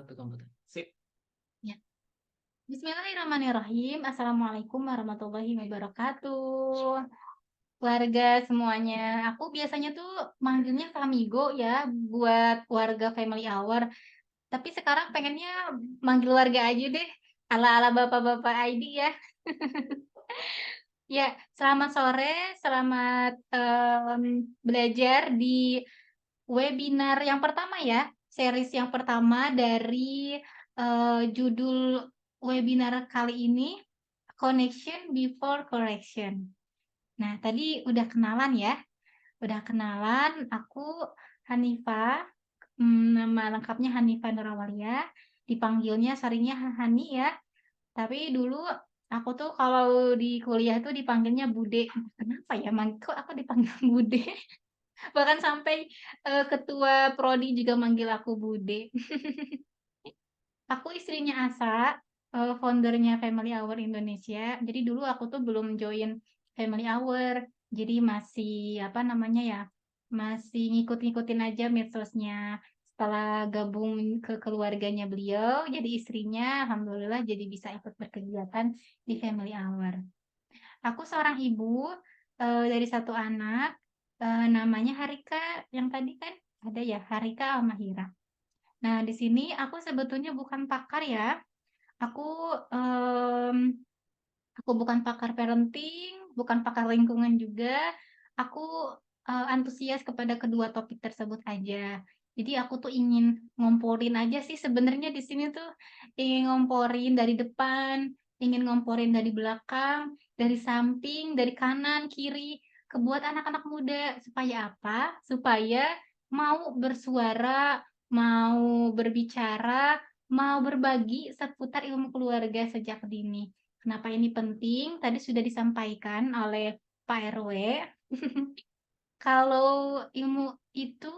satu komputer. Sip. Ya. Bismillahirrahmanirrahim. Assalamualaikum warahmatullahi wabarakatuh. Keluarga semuanya. Aku biasanya tuh manggilnya Kamigo ya buat warga family hour. Tapi sekarang pengennya manggil warga aja deh. Ala-ala bapak-bapak ID ya. Ya, selamat sore, selamat belajar di webinar yang pertama ya. Series yang pertama dari judul webinar kali ini, Connection Before Correction. Nah, tadi udah kenalan ya. Udah kenalan, aku Hanifa. Nama lengkapnya Hanifa Nurawalia. Dipanggilnya seringnya Hani ya. Tapi dulu aku tuh kalau di kuliah tuh dipanggilnya Bude. Kenapa ya? Kok aku dipanggil Bude? Bahkan sampai ketua prodi juga manggil aku Bude. Aku istrinya Asa, foundernya Family Hour Indonesia. Jadi dulu aku tuh belum join Family Hour, jadi masih apa namanya ya, masih ngikut-ngikutin aja medsosnya. Setelah gabung ke keluarganya beliau, jadi istrinya, alhamdulillah jadi bisa ikut berkegiatan di Family Hour. Aku seorang ibu dari satu anak, namanya Harika. Yang tadi kan ada ya, Harika Almahira. Nah, di sini aku sebetulnya bukan pakar ya. Aku em, aku bukan pakar parenting, bukan pakar lingkungan juga. Aku antusias kepada kedua topik tersebut aja. Jadi aku tuh ingin ngomporin aja sih sebenarnya di sini tuh ingin ngomporin dari depan, ingin ngomporin dari belakang, dari samping, dari kanan, kiri, kebuat anak-anak muda supaya apa? Supaya mau bersuara, mau berbicara, mau berbagi seputar ilmu keluarga sejak dini. Kenapa ini penting? Tadi sudah disampaikan oleh Pak RW. Kalau ilmu itu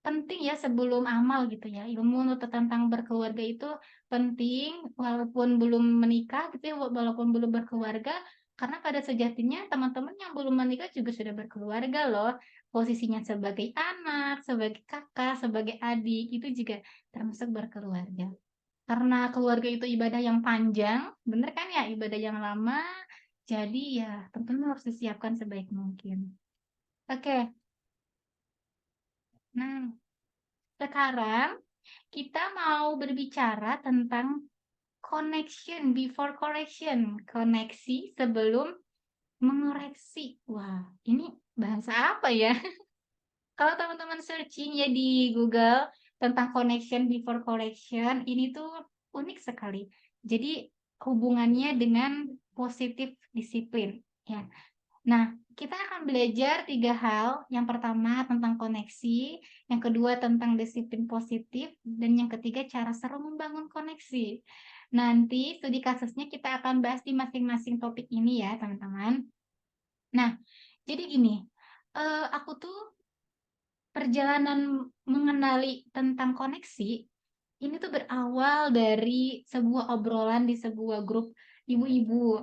penting ya sebelum amal gitu ya. Ilmu tentang berkeluarga itu penting walaupun belum menikah gitu ya, walaupun belum berkeluarga. Karena pada sejatinya teman-teman yang belum menikah juga sudah berkeluarga loh. Posisinya sebagai anak, sebagai kakak, sebagai adik itu juga termasuk berkeluarga. Karena keluarga itu ibadah yang panjang, bener kan ya, ibadah yang lama, jadi ya tentunya harus disiapkan sebaik mungkin. Oke, nah sekarang kita mau berbicara tentang connection before correction, koneksi sebelum mengoreksi. Wah, ini bahasa apa ya? Kalau teman-teman searching ya di Google tentang connection before correction, ini tuh unik sekali. Jadi hubungannya dengan positif disiplin. Ya. Nah, kita akan belajar tiga hal. Yang pertama tentang koneksi, yang kedua tentang disiplin positif, dan yang ketiga cara seru membangun koneksi. Nanti studi kasusnya kita akan bahas di masing-masing topik ini ya, teman-teman. Nah, jadi gini, aku tuh perjalanan mengenali tentang koneksi ini tuh berawal dari sebuah obrolan di sebuah grup ibu-ibu.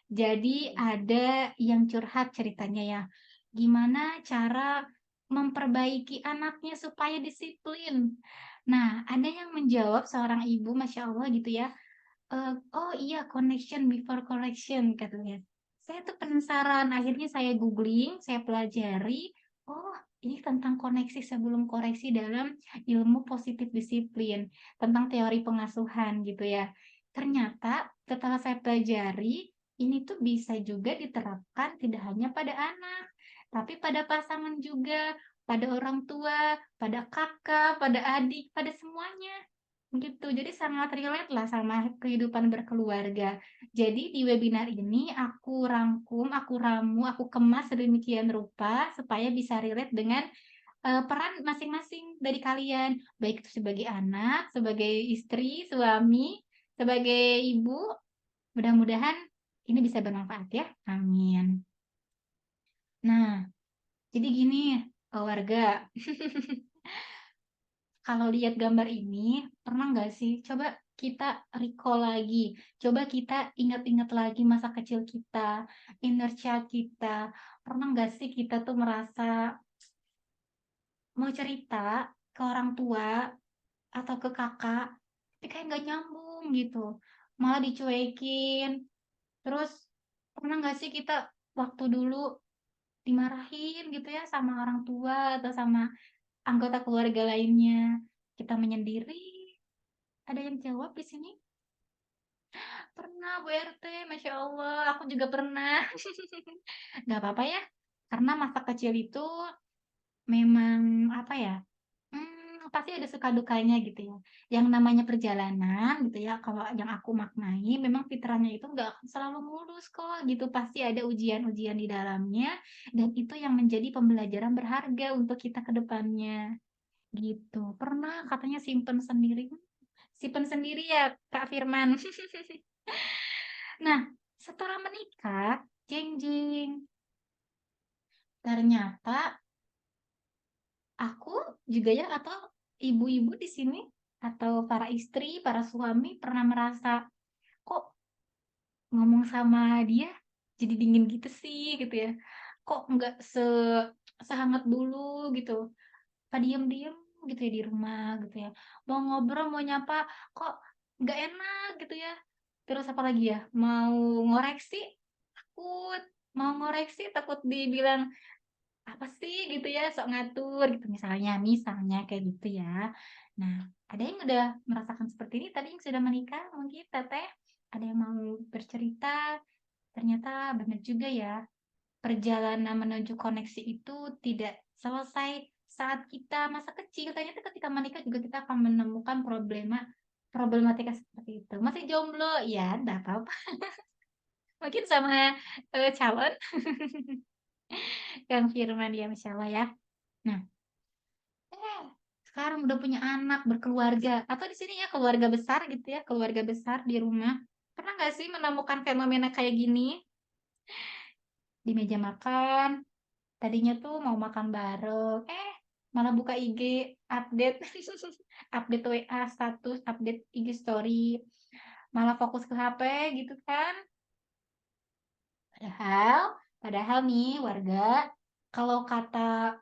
Jadi ada yang curhat ceritanya ya, gimana cara memperbaiki anaknya supaya disiplin. Nah, ada yang menjawab seorang ibu, Masya Allah gitu ya, oh iya, connection before correction katanya. Saya tuh penasaran, akhirnya saya googling, saya pelajari, oh ini tentang koneksi sebelum koreksi dalam ilmu positif disiplin, tentang teori pengasuhan gitu ya. Ternyata setelah saya pelajari, ini tuh bisa juga diterapkan tidak hanya pada anak, tapi pada pasangan juga, pada orang tua, pada kakak, pada adik, pada semuanya. Gitu, jadi sangat relate lah sama kehidupan berkeluarga. Jadi di webinar ini aku rangkum, aku ramu, aku kemas sedemikian rupa supaya bisa relate dengan peran masing-masing dari kalian, baik itu sebagai anak, sebagai istri, suami, sebagai ibu. Mudah-mudahan ini bisa bermanfaat ya. Amin. Nah, jadi gini, warga. Kalau lihat gambar ini, pernah nggak sih? Coba kita recall lagi. Coba kita ingat-ingat lagi masa kecil kita, inner child kita. Pernah nggak sih kita tuh merasa mau cerita ke orang tua atau ke kakak, tapi kayak nggak nyambung gitu, malah dicuekin. Terus pernah nggak sih kita waktu dulu dimarahin gitu ya sama orang tua atau sama anggota keluarga lainnya, kita menyendiri? Ada yang jawab di sini? Pernah Bu RT, Masya Allah, aku juga pernah. Nggak apa-apa ya, karena masa kecil itu memang apa ya, pasti ada suka dukanya gitu ya. Yang namanya perjalanan gitu ya, kalau yang aku maknai memang fitrahnya itu nggak akan selalu mulus kok gitu, pasti ada ujian-ujian di dalamnya dan itu yang menjadi pembelajaran berharga untuk kita ke depannya, gitu. Pernah katanya simpen sendiri ya Kak Firman. Nah, setelah menikah, jeng jeng, ternyata aku juga ya atau ibu-ibu di sini atau para istri, para suami pernah merasa, kok ngomong sama dia jadi dingin gitu sih gitu ya. Kok nggak sehangat dulu gitu. Apa diem-diem gitu ya di rumah gitu ya. Mau ngobrol, mau nyapa kok nggak enak gitu ya. Terus apa lagi ya? Takut, mau ngoreksi takut dibilang apa sih gitu ya, sok ngatur gitu misalnya kayak gitu ya. Nah, ada yang udah merasakan seperti ini tadi yang sudah menikah mungkin Teteh, ada yang mau bercerita? Ternyata benar juga ya, perjalanan menuju koneksi itu tidak selesai saat kita masa kecil, ternyata ketika menikah juga kita akan menemukan problematika seperti itu. Masih jomblo? Ya, enggak apa-apa, mungkin sama, calon Kang Firman ya, Masya Allah ya. Nah, eh, sekarang udah punya anak, berkeluarga, atau di sini ya keluarga besar gitu ya, keluarga besar di rumah. Pernah nggak sih menemukan fenomena kayak gini di meja makan? Tadinya tuh mau makan bareng, malah buka IG, update, update WA status, update IG story, malah fokus ke HP gitu kan? Padahal, padahal nih warga, kalau kata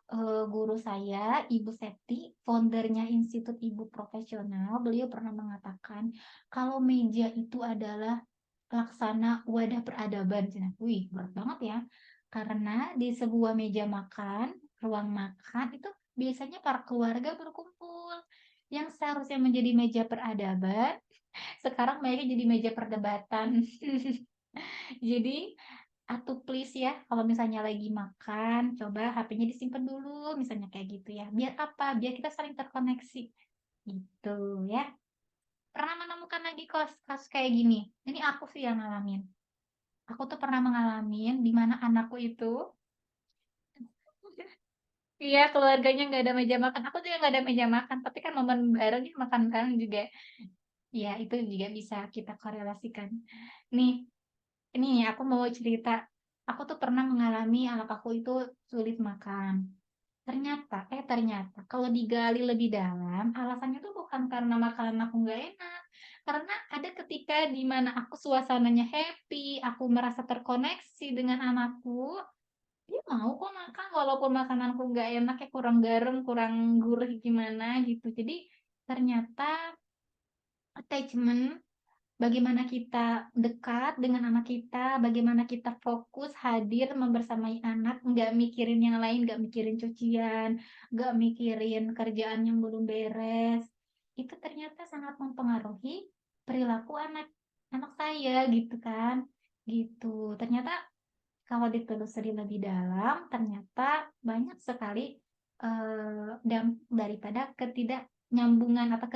guru saya, Ibu Septi, foundernya Institut Ibu Profesional, beliau pernah mengatakan kalau meja itu adalah laksana wadah peradaban. Cina. Wih, berat banget ya. Karena di sebuah meja makan, ruang makan itu biasanya para keluarga berkumpul. Yang seharusnya menjadi meja peradaban, sekarang mereka jadi meja perdebatan. Jadi atuh please ya, kalau misalnya lagi makan, coba HP-nya disimpan dulu, misalnya kayak gitu ya. Biar apa? Biar kita saling terkoneksi. Gitu ya. Pernah menemukan lagi kasus kayak gini? Ini aku sih yang ngalamin. Aku tuh pernah mengalami di mana anakku itu, iya keluarganya nggak ada meja makan. Aku juga nggak ada meja makan, tapi kan momen bareng ya makan bareng juga. Ya itu juga bisa kita korelasikan. Nih, ini aku mau cerita. Aku tuh pernah mengalami anak aku itu sulit makan. Ternyata kalau digali lebih dalam, alasannya tuh bukan karena makanan aku nggak enak. Karena ada ketika di mana aku suasananya happy, aku merasa terkoneksi dengan anakku, dia mau kok makan walaupun makananku nggak enak, kayak kurang garam, kurang gurih gimana gitu. Jadi ternyata attachment, bagaimana kita dekat dengan anak kita, bagaimana kita fokus, hadir, membersamai anak, nggak mikirin yang lain, nggak mikirin cucian, nggak mikirin kerjaan yang belum beres. Itu ternyata sangat mempengaruhi perilaku anak anak saya gitu kan. Gitu. Ternyata kalau ditelusuri lebih dalam, ternyata banyak sekali dampak daripada ketidaknyambungan atau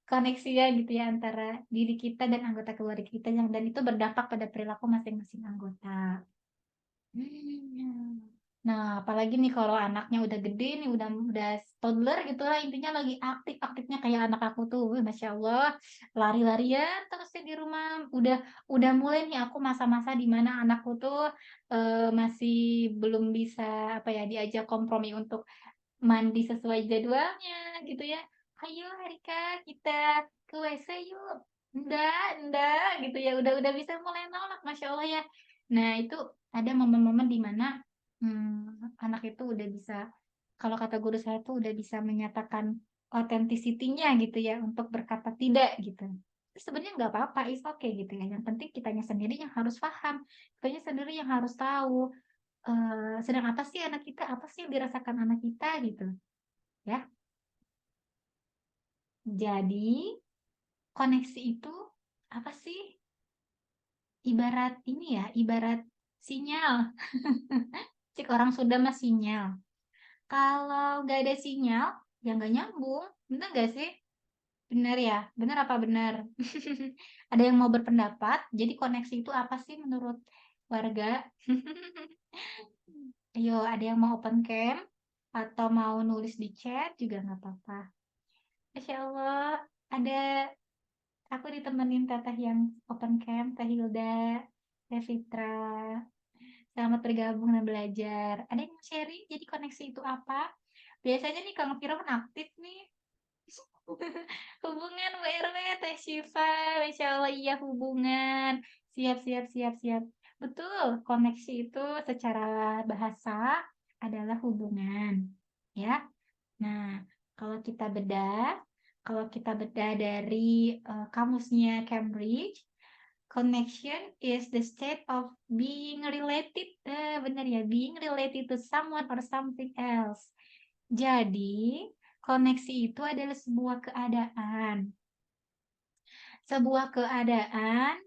koneksi ya gitu ya antara diri kita dan anggota keluarga kita yang dan itu berdampak pada perilaku masing-masing anggota. Hmm. Nah, apalagi nih kalau anaknya udah gede nih, udah toddler gitu lah, intinya lagi aktif-aktifnya kayak anak aku tuh, wih, Masya Allah, lari-larian terus ya di rumah. Udah mulai nih aku masa-masa di mana anakku tuh masih belum bisa apa ya diajak kompromi untuk mandi sesuai jadwalnya gitu ya. Ayo Harika, kita ke WC yuk. Enggak gitu ya. Udah bisa mulai nolak, Masya Allah ya. Nah, itu ada momen-momen di mana anak itu udah bisa, kalau kata guru saya tuh udah bisa menyatakan authenticity-nya gitu ya, untuk berkata tidak gitu. Sebenarnya nggak apa-apa, it's okay gitu ya, yang penting kitanya sendiri yang harus paham, kitanya sendiri yang harus tahu, sedang apa sih anak kita, apa sih yang dirasakan anak kita gitu, ya. Jadi, koneksi itu apa sih? Ibarat ini ya, ibarat sinyal. Cek orang Sunda mah sinyal. Kalau nggak ada sinyal, ya nggak nyambung. Bener nggak sih? Bener ya? Bener apa bener? Ada yang mau berpendapat? Jadi koneksi itu apa sih menurut warga? Ayo, ada yang mau open cam? Atau mau nulis di chat juga nggak apa-apa. Masya Allah, ada aku ditemenin teteh yang open cam, Teh Hilda, Teh Fitra. Selamat bergabung dan belajar. Ada yang mau sharing? Jadi koneksi itu apa? Biasanya nih Kang Firman aktif nih. Hubungan WRW Teh Syifa, Masya Allah iya hubungan. Siap, siap, siap, siap. Betul, koneksi itu secara bahasa adalah hubungan. Ya. Nah, kalau kita bedah, dari kamusnya Cambridge, connection is the state of being related. Benar ya, being related to someone or something else. Jadi, koneksi itu adalah sebuah keadaan. Sebuah keadaan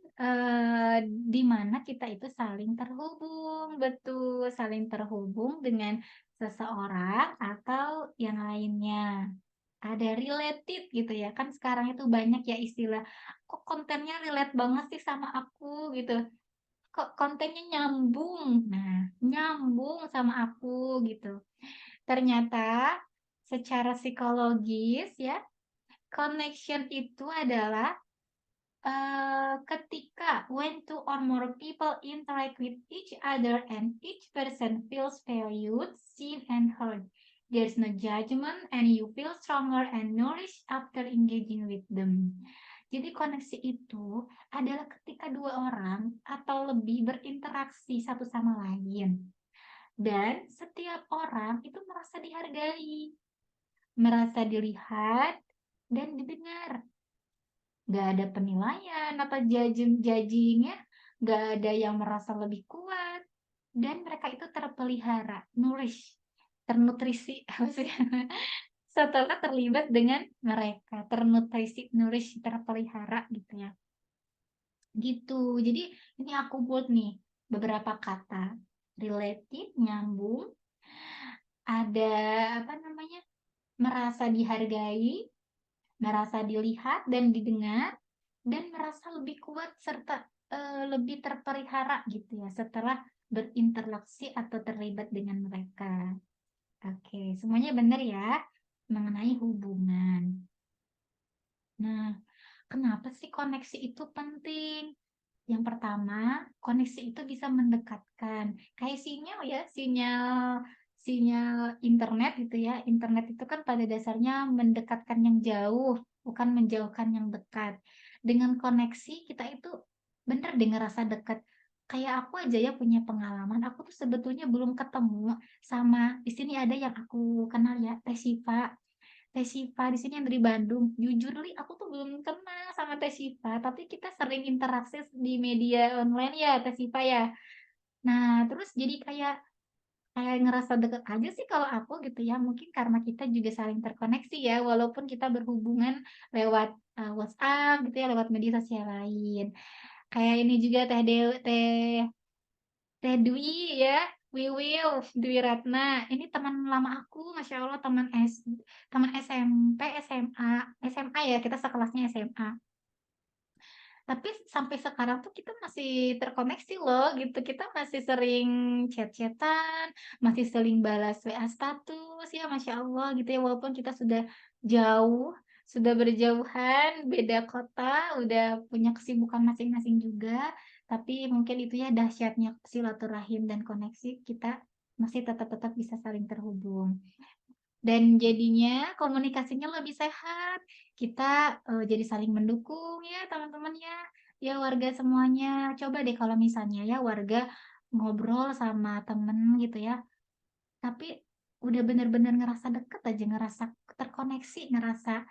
di mana kita itu saling terhubung, betul, saling terhubung dengan seseorang atau yang lainnya. Ada related gitu ya. Kan sekarang itu banyak ya istilah, kok kontennya relate banget sih sama aku gitu. Kok kontennya nyambung. Nah, nyambung sama aku gitu. Ternyata secara psikologis ya, connection itu adalah ketika when two or more people interact with each other and each person feels valued, seen, and heard. There's no judgment and you feel stronger and nourished after engaging with them. Jadi koneksi itu adalah ketika dua orang atau lebih berinteraksi satu sama lain. Dan setiap orang itu merasa dihargai, merasa dilihat, dan didengar. Gak ada penilaian atau judging-judgingnya, gak ada yang merasa lebih kuat. Dan mereka itu terpelihara, nourish, ternutrisi, maksudnya setelah terlibat dengan mereka, ternutrisi, nourish, terpelihara gitu ya. Gitu. Jadi ini aku buat nih beberapa kata. Related, nyambung, ada apa namanya? Merasa dihargai, merasa dilihat dan didengar, dan merasa lebih kuat serta lebih terpelihara gitu ya setelah berinteraksi atau terlibat dengan mereka. Oke, semuanya benar ya mengenai hubungan. Nah, kenapa sih koneksi itu penting? Yang pertama, koneksi itu bisa mendekatkan. Kayak sinyal ya, sinyal sinyal internet gitu ya. Internet itu kan pada dasarnya mendekatkan yang jauh, bukan menjauhkan yang dekat. Dengan koneksi kita itu bener deh ngerasa dekat. Kayak aku aja ya punya pengalaman, aku tuh sebetulnya belum ketemu sama di sini ada yang aku kenal ya, Teh Siva. Teh Syifa di sini yang dari Bandung. Jujur Li, aku tuh belum kenal sama Teh Syifa, tapi kita sering interaksi di media online ya, Teh Syifa ya. Nah, terus jadi kayak kayak ngerasa deket aja sih kalau aku gitu ya. Mungkin karena kita juga saling terkoneksi ya, walaupun kita berhubungan lewat WhatsApp gitu ya, lewat media sosial lain. Kayak ini juga Teh Dwi ya, Wiwil, Dwi Ratna. Ini teman lama aku, Masya Allah, teman SMP, SMA, SMA ya, kita sekelasnya SMA. Tapi sampai sekarang tuh kita masih terkoneksi loh gitu. Kita masih sering chat-chatan, masih sering balas WA status ya, Masya Allah gitu ya. Walaupun kita sudah jauh, sudah berjauhan, beda kota, udah punya kesibukan masing-masing juga. Tapi mungkin itu ya dahsyatnya silaturahim dan koneksi, kita masih tetap-tetap bisa saling terhubung. Dan jadinya komunikasinya lebih sehat. Kita jadi saling mendukung ya teman-teman ya. Ya warga semuanya. Coba deh kalau misalnya ya warga ngobrol sama temen gitu ya. Tapi udah bener-bener ngerasa deket aja, ngerasa terkoneksi, ngerasa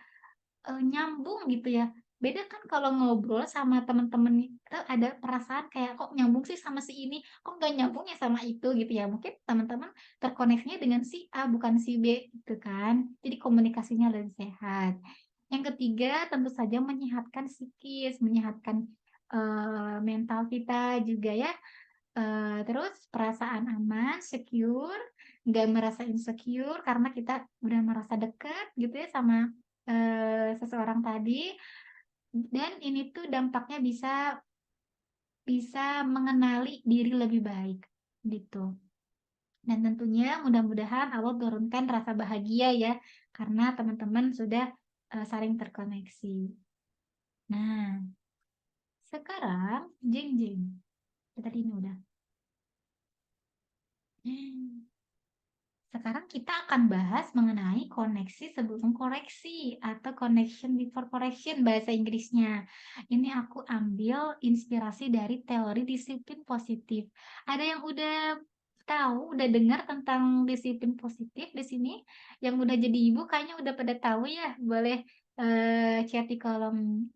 nyambung gitu ya. Beda kan kalau ngobrol sama temen-temen itu ada perasaan kayak, "Kok nyambung sih sama si ini? Kok nggak nyambung ya sama itu?" Gitu ya. Mungkin teman-teman terkoneksinya dengan si A bukan si B gitu kan. Jadi komunikasinya lebih sehat. Yang ketiga tentu saja menyehatkan psikis, menyehatkan, mental kita juga ya. Terus perasaan aman, secure, nggak merasa insecure karena kita udah merasa dekat gitu ya sama, seseorang tadi, dan ini tuh dampaknya bisa bisa mengenali diri lebih baik, gitu. Dan tentunya mudah-mudahan Allah turunkan rasa bahagia ya, karena teman-teman sudah, saling terkoneksi. Nah, sekarang jeng jeng, tadi ini udah. Sekarang kita akan bahas mengenai koneksi sebelum koreksi atau connection before correction bahasa Inggrisnya. Ini aku ambil inspirasi dari teori disiplin positif. Ada yang udah tahu, udah dengar tentang disiplin positif di sini? Yang udah jadi ibu kayaknya udah pada tahu ya. Boleh chat di kolom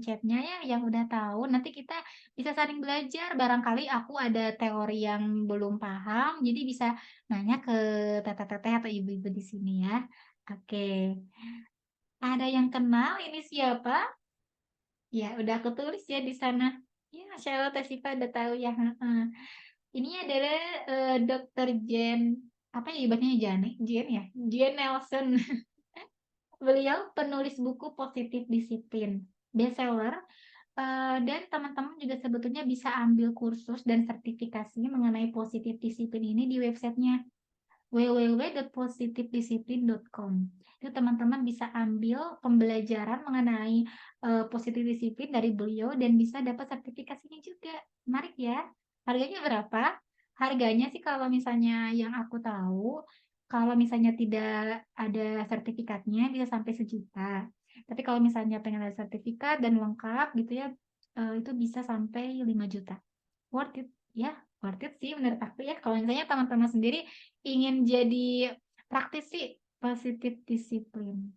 chatnya ya yang udah tahu. Nanti kita bisa saling belajar. Barangkali aku ada teori yang belum paham, jadi bisa nanya ke teteh-teteh atau ibu-ibu di sini ya. Oke, ada yang kenal ini siapa? Ya, udah aku tulis ya di sana. Ya, Masya Allah, Teh Sifa udah tahu ya. Heeh. Ini adalah Dokter Jen, apa ya ibaratnya Jen ya? Jen Nelson. Beliau penulis buku Positif Disiplin, bestseller, dan teman-teman juga sebetulnya bisa ambil kursus dan sertifikasi mengenai positif disiplin ini di websitenya www.positifdisiplin.com. Itu teman-teman bisa ambil pembelajaran mengenai positif disiplin dari beliau dan bisa dapat sertifikasinya juga. Menarik ya. Harganya berapa? Harganya sih kalau misalnya yang aku tahu, kalau misalnya tidak ada sertifikatnya bisa sampai 1 juta. Tapi kalau misalnya pengen ada sertifikat dan lengkap gitu ya, itu bisa sampai 5 juta. Worth it ya, worth it sih menurut aku ya. Kalau misalnya teman-teman sendiri ingin jadi praktisi positif disiplin.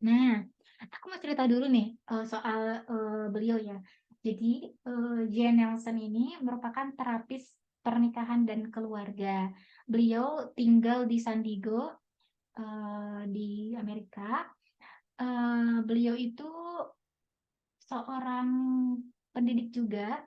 Nah, aku mau cerita dulu nih soal beliau ya. Jadi Jane Nelson ini merupakan terapis pernikahan dan keluarga. Beliau tinggal di San Diego di Amerika. Beliau itu seorang pendidik juga,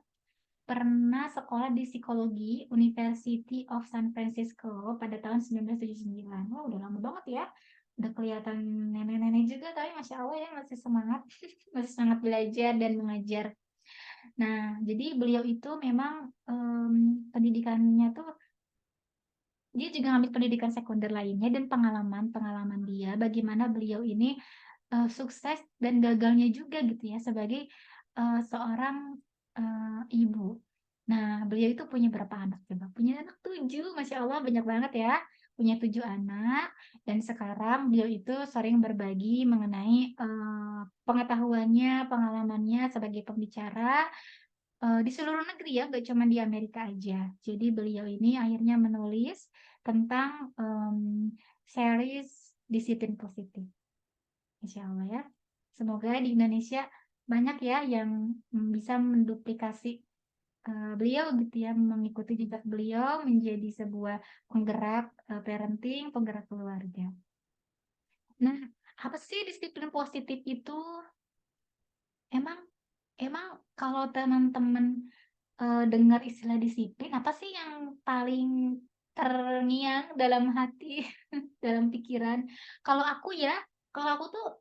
pernah sekolah di psikologi University of San Francisco pada tahun 1979. Wah, udah lama banget ya. Udah kelihatan nenek-nenek juga, tapi Masya Allah ya masih semangat, masih semangat belajar dan mengajar. Nah, jadi beliau itu memang pendidikannya tuh dia juga ngambil pendidikan sekunder lainnya dan pengalaman-pengalaman dia bagaimana beliau ini sukses dan gagalnya juga gitu ya sebagai seorang ibu. Nah, beliau itu punya berapa anak coba? Punya anak 7, Masya Allah banyak banget ya. Punya 7 anak dan sekarang beliau itu sering berbagi mengenai pengetahuannya, pengalamannya sebagai pembicara di seluruh negeri ya, nggak cuma di Amerika aja. Jadi beliau ini akhirnya menulis tentang series disiplin positif. Insya Allah ya. Semoga di Indonesia banyak ya yang bisa menduplikasi beliau gitu ya, mengikuti jejak beliau menjadi sebuah penggerak parenting, penggerak keluarga. Nah, apa sih disiplin positif itu? Emang emang kalau teman-teman dengar istilah disiplin, apa sih yang paling terngiang dalam hati, dalam pikiran? Kalau aku ya, kalau aku tuh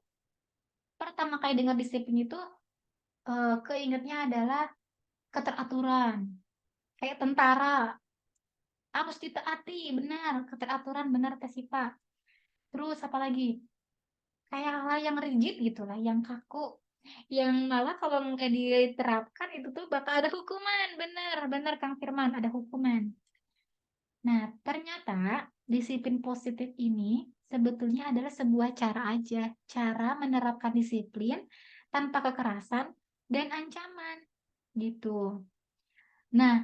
pertama kali dengar disiplin itu keingetnya adalah keteraturan, kayak tentara, harus ditaati, benar, keteraturan benar Teh Sipa. Terus apa lagi? Kayak hal yang rigid gitu lah, yang kaku, yang malah kalau nggak diterapkan itu tuh bakal ada hukuman, benar, benar Kang Firman, ada hukuman. Nah, ternyata disiplin positif ini sebetulnya adalah sebuah cara aja, cara menerapkan disiplin tanpa kekerasan dan ancaman, gitu. Nah,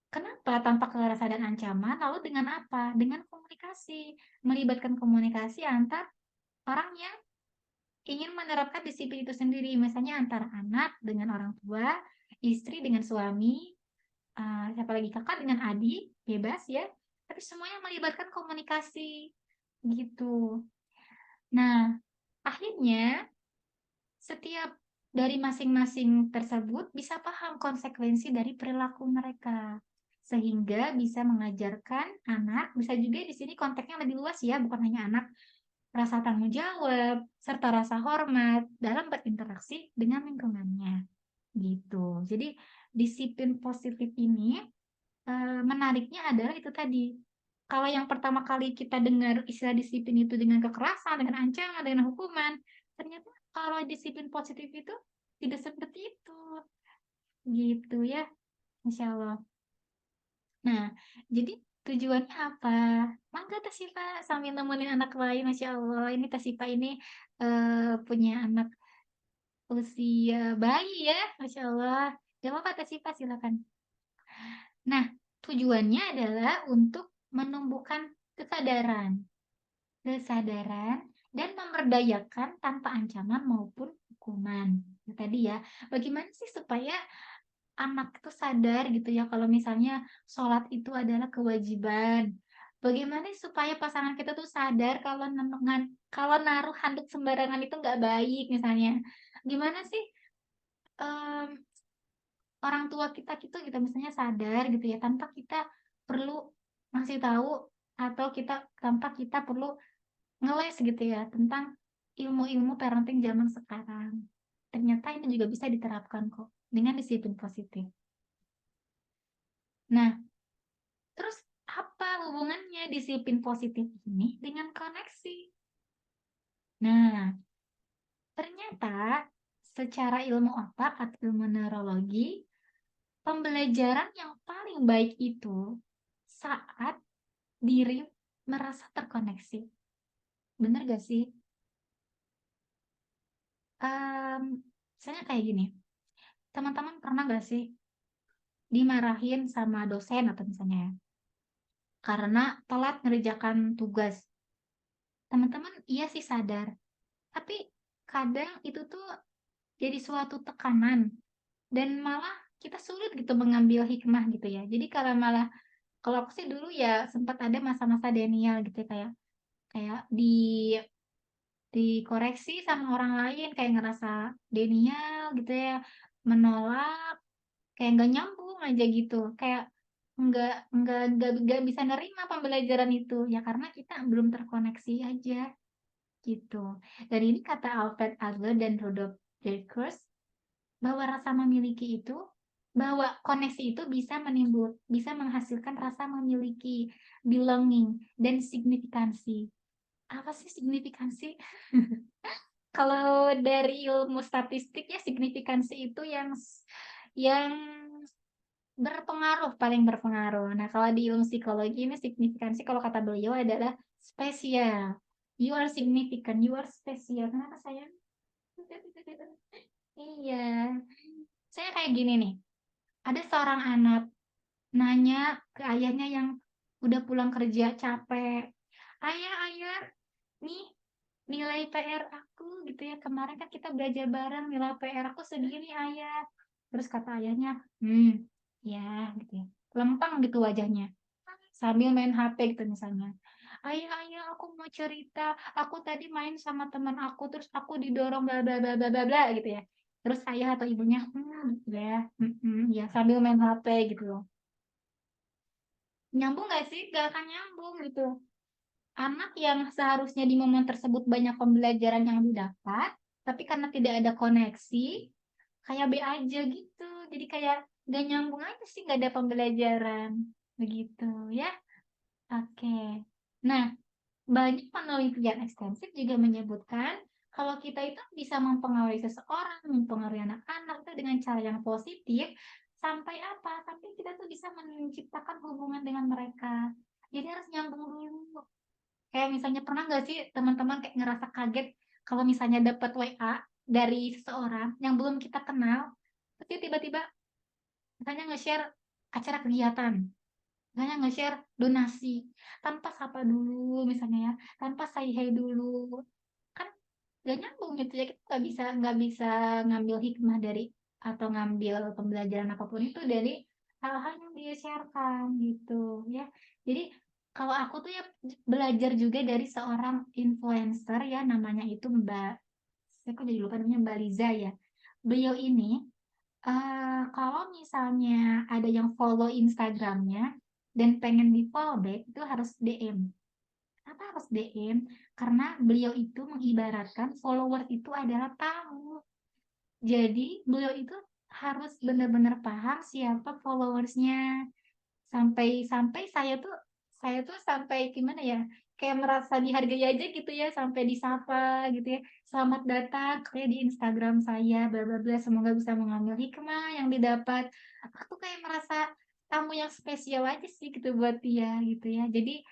Kenapa tanpa kekerasan dan ancaman? Lalu dengan apa? Dengan komunikasi, melibatkan komunikasi antar orang yang ingin menerapkan disiplin itu sendiri, misalnya antara anak dengan orang tua, istri dengan suami, siapa lagi, kakak dengan adik, bebas ya, tapi semuanya melibatkan komunikasi, gitu. Nah, akhirnya setiap dari masing-masing tersebut bisa paham konsekuensi dari perilaku mereka. Sehingga bisa mengajarkan anak, bisa juga di sini konteksnya lebih luas ya, bukan hanya anak, rasa tanggung jawab, serta rasa hormat dalam berinteraksi dengan lingkungannya. Gitu. Jadi disiplin positif ini menariknya adalah itu tadi. Kalau yang pertama kali kita dengar istilah disiplin itu dengan kekerasan, dengan ancaman, dengan hukuman, ternyata kalau disiplin positif itu tidak seperti itu. Gitu ya, Masya Allah. Nah, jadi tujuannya apa? Mangga Teh Sifa sambil nemenin anak lain, Masya Allah. Ini Teh Sifa ini punya anak usia bayi ya, Masya Allah. Gak apa-apa Teh Sifa, silakan. Nah, tujuannya adalah untuk menumbuhkan kesadaran, kesadaran dan memberdayakan tanpa ancaman maupun hukuman. Itu tadi ya, bagaimana sih supaya anak itu sadar gitu ya kalau misalnya sholat itu adalah kewajiban. Bagaimana supaya pasangan kita tuh sadar kalau naruh handuk sembarangan itu nggak baik misalnya. Gimana sih em, orang tua kita gitu kita misalnya sadar gitu ya tanpa kita perlu ngasih tahu atau tanpa kita perlu ngeles gitu ya tentang ilmu-ilmu parenting zaman sekarang. Ternyata ini juga bisa diterapkan kok dengan disiplin positif. Nah, terus apa hubungannya disiplin positif ini dengan koneksi? Nah, ternyata secara ilmu otak atau ilmu neurologi, pembelajaran yang paling baik itu saat diri merasa terkoneksi. Bener gak sih? Misalnya kayak gini, teman-teman pernah gak sih dimarahin sama dosen atau misalnya ya, karena telat ngerjakan tugas? Teman-teman iya sih sadar, tapi kadang itu tuh jadi suatu tekanan dan malah kita sulit gitu mengambil hikmah gitu ya. Jadi kalau aku sih dulu ya sempat ada masa-masa denial gitu ya, kayak kayak dikoreksi sama orang lain kayak ngerasa denial gitu ya, menolak, kayak nggak nyambung aja gitu, kayak nggak bisa nerima pembelajaran itu ya karena kita belum terkoneksi aja gitu. Dan ini kata Alfred Adler dan Rudolf Dirkers bahwa rasa memiliki itu bahwa koneksi itu bisa menghasilkan rasa memiliki, belonging, dan signifikansi. Apa sih signifikansi? Kalau dari ilmu statistik ya signifikansi itu yang berpengaruh, paling berpengaruh. Nah, kalau di ilmu psikologi ini signifikansi kalau kata beliau adalah spesial. You are significant, you are special. Kenapa sayang? Iya. Saya kayak gini nih. Ada seorang anak nanya ke ayahnya yang udah pulang kerja capek. Ayah, ayah, nih nilai PR aku gitu ya. Kemarin kan kita belajar bareng nilai PR aku segini ayah. Terus kata ayahnya, ya gitu ya. Lempeng gitu wajahnya. Sambil main HP gitu misalnya. Ayah, ayah, aku mau cerita. Aku tadi main sama teman aku, terus aku didorong bla bla bla bla bla bla gitu ya. Terus ayah atau ibunya, gitu ya, ya sambil main HP gitu loh. Nyambung gak sih? Gak akan nyambung gitu. Anak yang seharusnya di momen tersebut banyak pembelajaran yang didapat, tapi karena tidak ada koneksi, kayak B aja gitu. Jadi kayak gak nyambung aja sih, gak ada pembelajaran. Begitu ya. Oke. Nah, banyak penelitian ekstensif juga menyebutkan kalau kita itu bisa mempengaruhi seseorang, mempengaruhi anak-anak itu dengan cara yang positif, sampai apa? Sampai kita tuh bisa menciptakan hubungan dengan mereka. Jadi harus nyambung dulu. Kayak misalnya pernah nggak sih teman-teman kayak ngerasa kaget kalau misalnya dapat WA dari seseorang yang belum kita kenal, terus dia tiba-tiba misalnya nge-share acara kegiatan, misalnya nge-share donasi, tanpa sapa dulu misalnya ya, tanpa say hi dulu, kan nggak nyambung gitu ya, kita nggak bisa ngambil hikmah dari atau ngambil pembelajaran apapun itu dari hal-hal yang dia sharekan gitu ya. Jadi kalau aku tuh ya belajar juga dari seorang influencer ya, namanya itu saya kok jadi lupa namanya, Mbak Liza ya. Beliau ini kalau misalnya ada yang follow Instagramnya dan pengen di-follow back itu harus DM. Kenapa harus DM? Karena beliau itu mengibaratkan followers itu adalah tamu. Jadi beliau itu harus benar-benar paham siapa followersnya. Sampai-sampai saya tuh sampai gimana ya, kayak merasa dihargai aja gitu ya, sampai disapa gitu ya, "Selamat datang kayak di Instagram saya, bla bla bla, semoga bisa mengambil hikmah yang didapat." Aku tuh kayak merasa tamu yang spesial aja sih gitu buat dia gitu ya. Jadi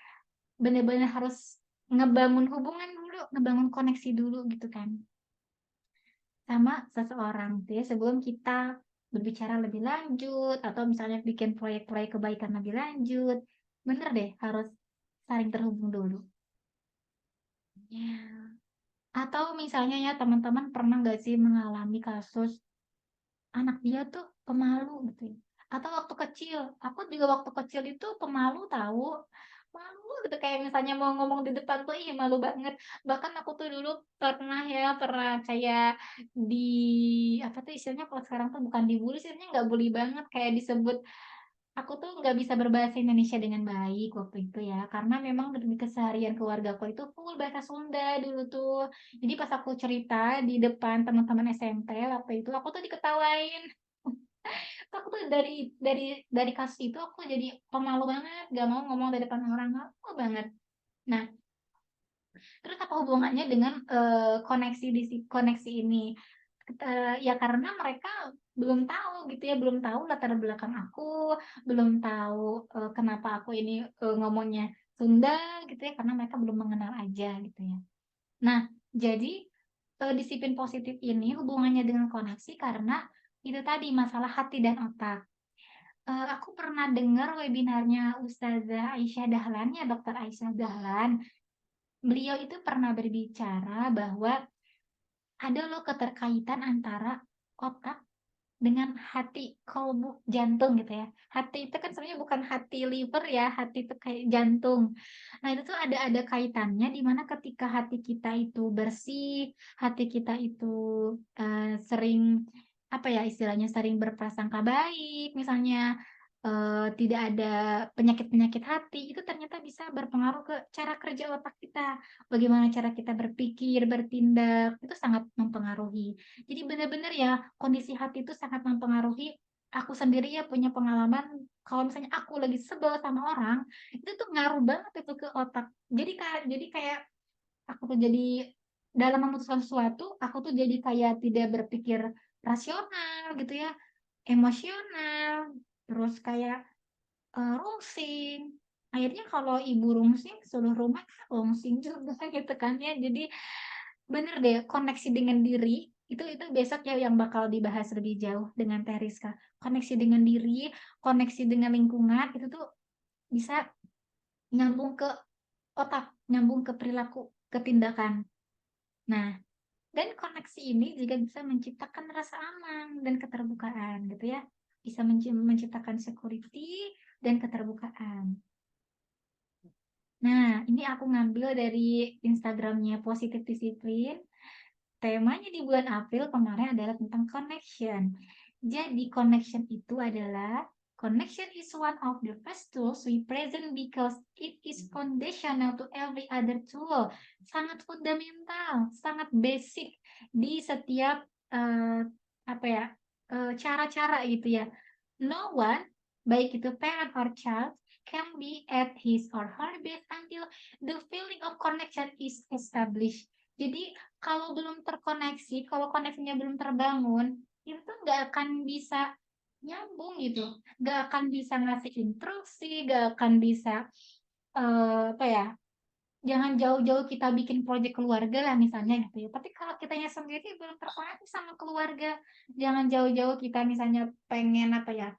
bener-bener harus ngebangun hubungan dulu, ngebangun koneksi dulu gitu kan, sama seseorang gitu ya, sebelum kita berbicara lebih lanjut atau misalnya bikin proyek-proyek kebaikan lebih lanjut. Bener deh, harus saling terhubung dulu. Ya. Atau misalnya ya teman-teman pernah nggak sih mengalami kasus anak dia tuh pemalu gitu ya, atau waktu kecil, aku juga waktu kecil itu pemalu tahu, malu gitu kayak misalnya mau ngomong di depan tuh, ih malu banget. Bahkan aku tuh dulu pernah kayak di apa tuh istilahnya, kalau sekarang tuh bukan dibully sih, sebenarnya nggak bully banget, kayak disebut aku tuh nggak bisa berbahasa Indonesia dengan baik waktu itu ya, karena memang di keseharian keluargaku itu full bahasa Sunda dulu tuh. Jadi pas aku cerita di depan teman-teman SMP waktu itu, aku tuh diketawain. Aku tuh dari kasus itu aku jadi pemalu banget, gak mau ngomong di depan orang, malu banget. Nah, terus apa hubungannya dengan koneksi ini? Ya karena mereka belum tahu gitu ya, belum tahu latar belakang aku, belum tahu kenapa aku ini ngomongnya Sunda gitu ya, karena mereka belum mengenal aja gitu ya. Nah, jadi disiplin positif ini hubungannya dengan koneksi karena itu tadi masalah hati dan otak. Aku pernah dengar webinarnya Ustazah Aisyah Dahlan ya, Dokter Aisyah Dahlan. Beliau itu pernah berbicara bahwa ada loh keterkaitan antara otak dengan hati, kolbu, jantung gitu ya. Hati itu kan sebenarnya bukan hati liver ya, hati itu kayak jantung. Nah, itu tuh ada kaitannya di mana ketika hati kita itu bersih, hati kita itu sering apa ya istilahnya, sering berprasangka baik, misalnya tidak ada penyakit-penyakit hati, itu ternyata bisa berpengaruh ke cara kerja otak kita. Bagaimana cara kita berpikir, bertindak, itu sangat mempengaruhi. Jadi benar-benar ya, kondisi hati itu sangat mempengaruhi. Aku sendiri ya punya pengalaman, kalau misalnya aku lagi sebel sama orang, itu tuh ngaruh banget itu ke otak. Jadi kayak aku tuh jadi dalam memutuskan sesuatu, aku tuh jadi kayak tidak berpikir rasional gitu ya, emosional, terus kayak rungsing. Akhirnya kalau ibu rungsing, seluruh rumah rungsing juga gitu kan ya. Jadi bener deh, koneksi dengan diri itu besok ya yang bakal dibahas lebih jauh dengan Teh Rizka. Koneksi dengan diri, koneksi dengan lingkungan itu tuh bisa nyambung ke otak, nyambung ke perilaku, ke tindakan. Nah, dan koneksi ini juga bisa menciptakan rasa aman dan keterbukaan gitu ya. Bisa menciptakan security dan keterbukaan. Nah, ini aku ngambil dari Instagramnya Positif Disiplin. Temanya di bulan April kemarin adalah tentang connection. Jadi connection itu adalah connection is one of the first tools we present because it is foundational to every other tool. Sangat fundamental, sangat basic di setiap apa ya cara-cara gitu ya. No one, baik itu parent or child, can be at his or her best until the feeling of connection is established. Jadi kalau belum terkoneksi, kalau koneksinya belum terbangun, itu tuh nggak akan bisa nyambung gitu, nggak akan bisa ngasih instruksi, nggak akan bisa apa ya, jangan jauh-jauh kita bikin proyek keluarga lah misalnya gitu ya. Tapi kalau kitanya sendiri belum terkoneksi sama keluarga, jangan jauh-jauh kita misalnya pengen apa ya,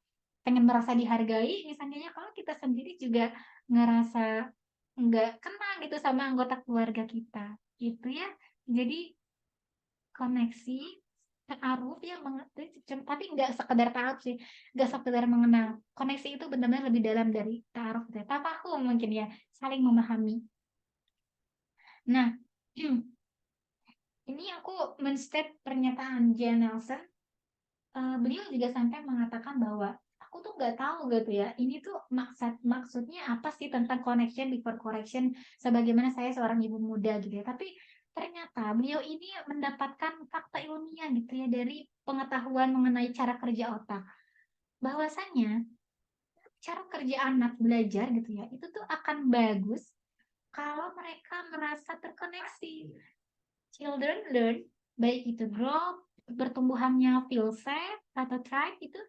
pengen merasa dihargai, misalnya ya kalau kita sendiri juga ngerasa nggak kena gitu sama anggota keluarga kita, gitu ya. Jadi koneksi, ta'aruf ya, tapi nggak sekedar ta'aruf sih, nggak sekedar mengenal. Koneksi itu benar-benar lebih dalam dari ta'aruf gitu ya, tafahum mungkin ya, saling memahami. Nah, ini aku men-state pernyataan Jan Nelson. Beliau juga sampai mengatakan bahwa aku tuh nggak tahu gitu ya, ini tuh maksudnya apa sih tentang connection before correction, sebagaimana saya seorang ibu muda gitu ya. Tapi ternyata beliau ini mendapatkan fakta ilmiah gitu ya dari pengetahuan mengenai cara kerja otak. Bahwasanya cara kerja anak belajar gitu ya, itu tuh akan bagus kalau mereka merasa terkoneksi. Children learn, baik itu growth, pertumbuhannya feel safe atau thrive, itu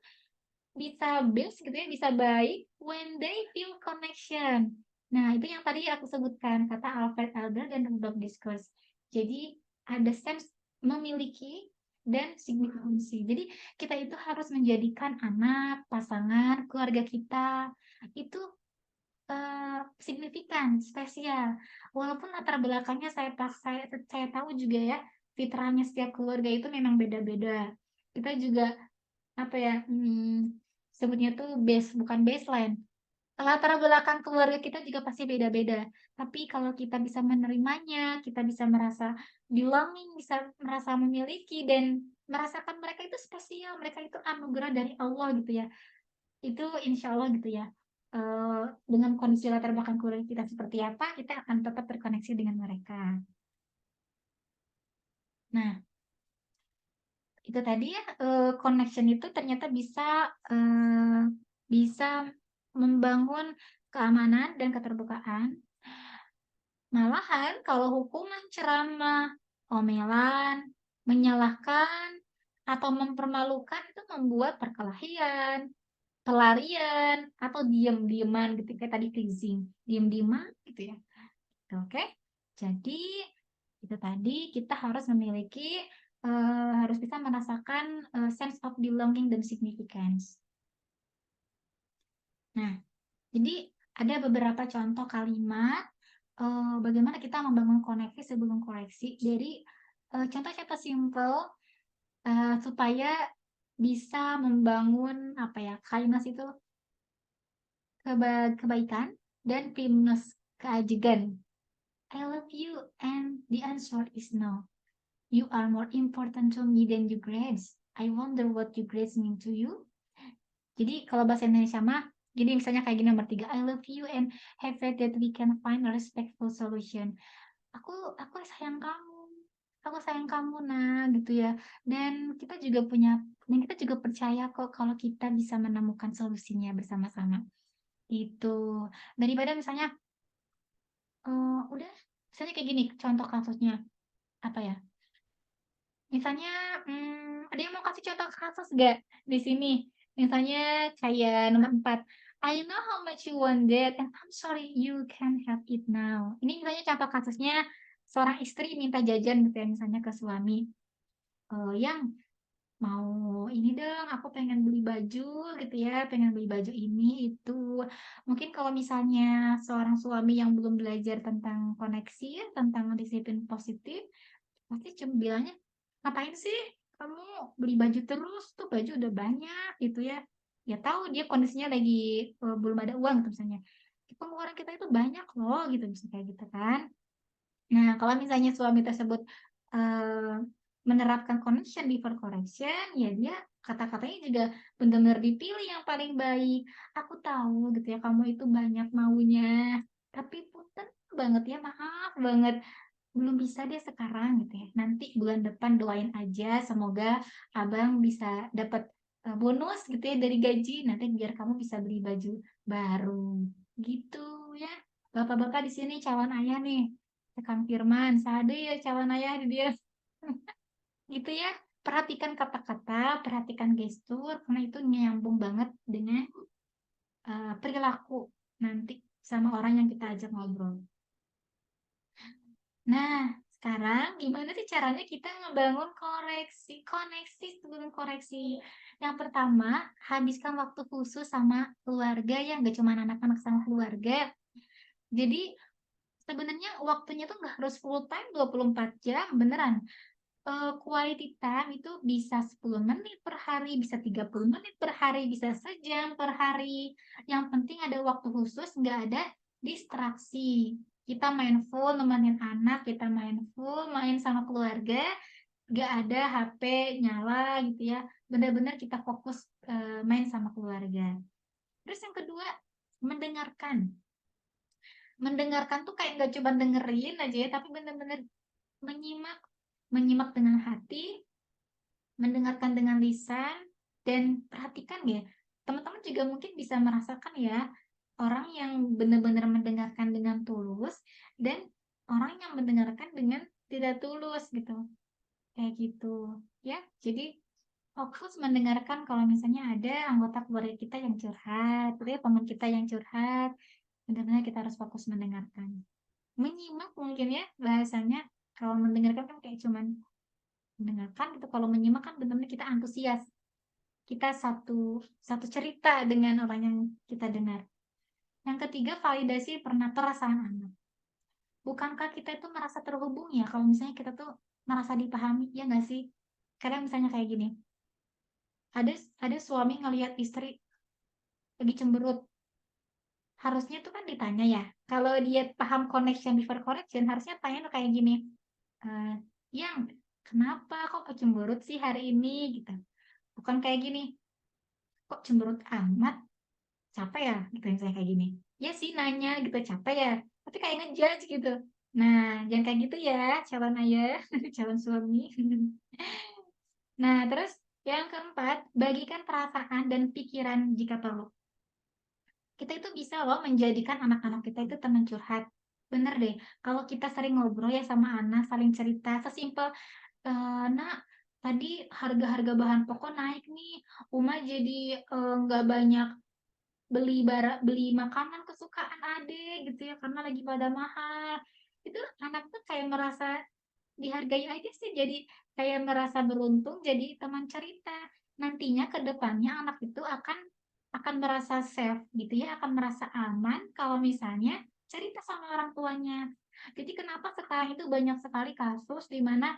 bisa best gitu ya, bisa baik when they feel connection. Nah, itu yang tadi aku sebutkan, kata Alfred Adler dan Rudolf Discourse. Jadi, ada sense memiliki dan signifikansi. Jadi, kita itu harus menjadikan anak, pasangan, keluarga kita itu signifikan, spesial. Walaupun latar belakangnya saya tahu juga ya, fitrahnya setiap keluarga itu memang beda-beda. Kita juga apa ya, sebutnya tuh base bukan baseline. Latar belakang keluarga kita juga pasti beda-beda. Tapi kalau kita bisa menerimanya, kita bisa merasa belonging, bisa merasa memiliki dan merasakan mereka itu spesial, mereka itu anugerah dari Allah gitu ya. Itu insya Allah gitu ya. Dengan kondisi latar belakang keluarga kita seperti apa, kita akan tetap terkoneksi dengan mereka. Nah, itu tadi ya, connection itu ternyata bisa membangun keamanan dan keterbukaan. Malahan kalau hukuman, ceramah, omelan, menyalahkan, atau mempermalukan itu membuat perkelahian, pelarian, atau diam-diaman gitu kayak tadi pleasing, diam-diaman gitu ya. Oke. Jadi itu tadi kita harus memiliki harus bisa merasakan sense of belonging dan significance. Nah, jadi ada beberapa contoh kalimat bagaimana kita membangun koneksi sebelum koreksi dari contoh-contoh simple supaya bisa membangun apa ya, kalimat itu kebaikan dan primus keajegan. I love you and the answer is no. You are more important to me than your grades. I wonder what your grades mean to you. Jadi kalau bahasa Indonesia mah, jadi misalnya kayak gini nomor 3, I love you and have faith that we can find a respectful solution. Aku sayang kamu. Aku sayang kamu nah gitu ya. Dan kita juga percaya kok kalau kita bisa menemukan solusinya bersama-sama. Itu daripada misalnya udah misalnya kayak gini contoh kasusnya apa ya? Misalnya, ada yang mau kasih contoh kasus nggak di sini? Misalnya kayak nomor 4, "I know how much you want that and I'm sorry you can't have it now." Ini misalnya contoh kasusnya seorang istri minta jajan gitu ya, misalnya ke suami, "Yang, mau ini dong, aku pengen beli baju," gitu ya, "pengen beli baju ini, itu." Mungkin kalau misalnya seorang suami yang belum belajar tentang koneksi ya, tentang disiplin positif, pasti cuma bilangnya, "Ngapain sih kamu beli baju terus, tuh baju udah banyak," gitu ya. Ya tahu dia kondisinya lagi, belum ada uang tuh misalnya, "Pengeluaran kita itu banyak loh," gitu, bisa kayak gitu kan. Nah, kalau misalnya suami tersebut, eee, menerapkan connection before correction, ya dia kata-katanya juga benar-benar dipilih yang paling baik. "Aku tahu gitu ya kamu itu banyak maunya, tapi punten banget ya, maaf banget belum bisa deh sekarang," gitu ya. "Nanti bulan depan doain aja semoga Abang bisa dapat, bonus gitu ya dari gaji, nanti biar kamu bisa beli baju baru." Gitu ya. Bapak-bapak di sini calon ayah nih, Kang Firman, sade ya calon ayah di dia. Gitu ya. Perhatikan kata-kata, perhatikan gestur, karena itu nyambung banget dengan, perilaku nanti sama orang yang kita ajak ngobrol. Nah, Sekarang gimana sih caranya kita ngebangun koneksi sebelum koreksi? Yang pertama, habiskan waktu khusus sama keluarga ya, nggak cuma anak-anak sama keluarga. Jadi sebenarnya waktunya tuh nggak harus full time 24 jam, beneran. Quality time itu bisa 10 menit per hari, bisa 30 menit per hari, bisa sejam per hari. Yang penting ada waktu khusus, nggak ada distraksi. Kita main full nemenin anak, kita main full main sama keluarga, nggak ada HP nyala gitu ya. Benar-benar kita fokus main sama keluarga. Terus yang kedua, mendengarkan. Mendengarkan tuh kayak nggak cuma dengerin aja ya, tapi benar-benar menyimak. Menyimak dengan hati, mendengarkan dengan lisan, dan perhatikan ya, teman-teman juga mungkin bisa merasakan ya, orang yang benar-benar mendengarkan dengan tulus dan orang yang mendengarkan dengan tidak tulus gitu, kayak gitu ya. Jadi fokus mendengarkan kalau misalnya ada anggota keluarga kita yang curhat, gitu ya, teman kita yang curhat, benar-benar kita harus fokus mendengarkan. Menyimak mungkin ya bahasanya, kalau mendengarkan kan kayak cuman mendengarkan gitu, kalau menyimak kan benar-benar kita antusias, kita satu satu cerita dengan orang yang kita dengar. Yang ketiga, validasi perasaan anak. Bukankah kita itu merasa terhubung ya kalau misalnya kita tuh merasa dipahami, ya nggak sih? Karena misalnya kayak gini, ada suami ngelihat istri lagi cemberut, harusnya tuh kan ditanya ya. Kalau dia paham connection before correction, harusnya tanya tuh kayak gini, eh, yang kenapa kok cemberut sih hari ini gitu. Bukan kayak gini, kok cemberut amat, capek ya gitu, misalnya kayak gini. Ya sih nanya gitu, capek ya, tapi kayak ngejudge gitu. Nah, jangan kayak gitu ya, calon ayah, calon suami. Nah, terus yang keempat, bagikan perasaan dan pikiran jika perlu. Kita itu bisa loh menjadikan anak-anak kita itu teman curhat. Bener deh, kalau kita sering ngobrol ya sama anak, saling cerita, sesimpel, "Nak, tadi harga-harga bahan pokok naik nih, Uma jadi nggak banyak beli makanan kesukaan Ade gitu ya, karena lagi pada mahal." Itu anak tuh kayak merasa dihargai aja sih, jadi kayak merasa beruntung jadi teman cerita. Nantinya ke depannya anak itu akan merasa safe gitu ya, akan merasa aman kalau misalnya cerita sama orang tuanya. Jadi kenapa sekarang itu banyak sekali kasus di mana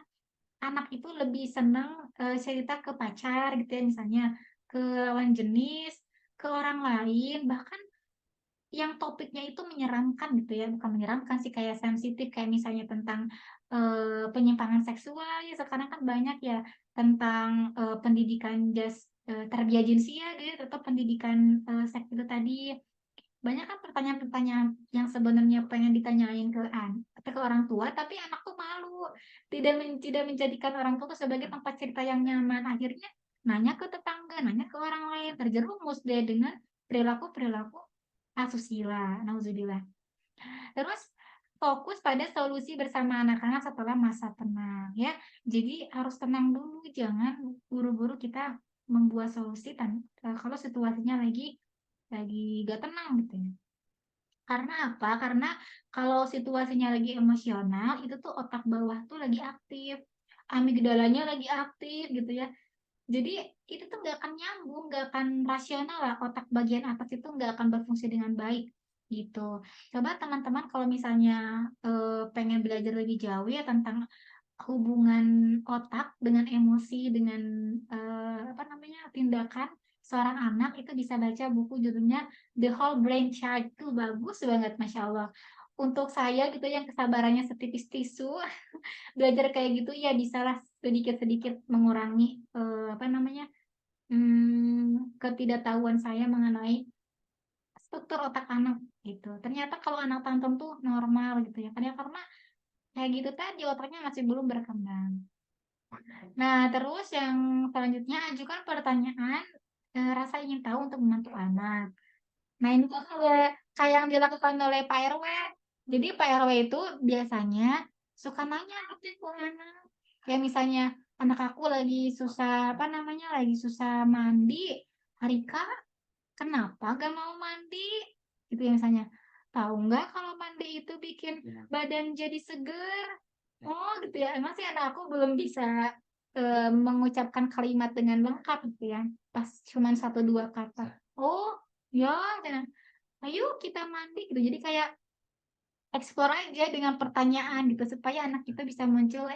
anak itu lebih senang cerita ke pacar gitu ya, misalnya ke lawan jenis, ke orang lain, bahkan yang topiknya itu menyeramkan gitu ya, bukan menyeramkan sih, kayak sensitif, kayak misalnya tentang penyimpangan seksual ya, sekarang kan banyak ya, tentang pendidikan tarbiyah jinsia gitu, atau pendidikan seks itu tadi. Banyak kan pertanyaan-pertanyaan yang sebenarnya pengen ditanyain ke orang tua, tapi anak tuh malu, tidak menjadikan orang tua tuh sebagai tempat cerita yang nyaman. Akhirnya nanya ke tetangga, nanya ke orang lain, terjerumus deh dengan perilaku-perilaku asusila, nauzubillah. Terus fokus pada solusi bersama anak-anak setelah masa tenang ya. Jadi harus tenang dulu, jangan buru-buru kita membuat solusi kalau situasinya lagi gak tenang gitu ya. Karena apa? Karena kalau situasinya lagi emosional, itu tuh otak bawah tuh lagi aktif, amigdalanya lagi aktif gitu ya. Jadi itu tuh nggak akan nyambung, nggak akan rasional lah, otak bagian atas itu nggak akan berfungsi dengan baik gitu. Coba teman-teman kalau misalnya pengen belajar lebih jauh ya tentang hubungan otak dengan emosi, dengan apa namanya, tindakan seorang anak, itu bisa baca buku judulnya The Whole Brain Chart. Itu bagus banget, masya Allah. Untuk saya gitu yang kesabarannya setipis tisu, belajar kayak gitu ya bisalah sedikit-sedikit mengurangi apa namanya, ketidaktahuan saya mengenai struktur otak anak gitu. Ternyata kalau anak tantrum tuh normal gitu ya, karena kayak gitu tadi otaknya masih belum berkembang. Nah, terus yang selanjutnya, ajukan pertanyaan rasa ingin tahu untuk membantu anak. Nah, ini tuh kayak yang dilakukan oleh Pak RW. Jadi Pak RW itu biasanya suka nanya gitu ke anak. Kayak misalnya anak aku lagi susah, apa namanya, lagi susah mandi. Harika, kenapa gak mau mandi? Gitu ya misalnya. Tahu nggak kalau mandi itu bikin badan jadi seger? Oh gitu ya, emang sih anak aku belum bisa mengucapkan kalimat dengan lengkap gitu ya, pas cuman satu dua kata. Oh ya, dan ayo kita mandi gitu. Jadi kayak explore aja dengan pertanyaan gitu supaya anak kita bisa muncul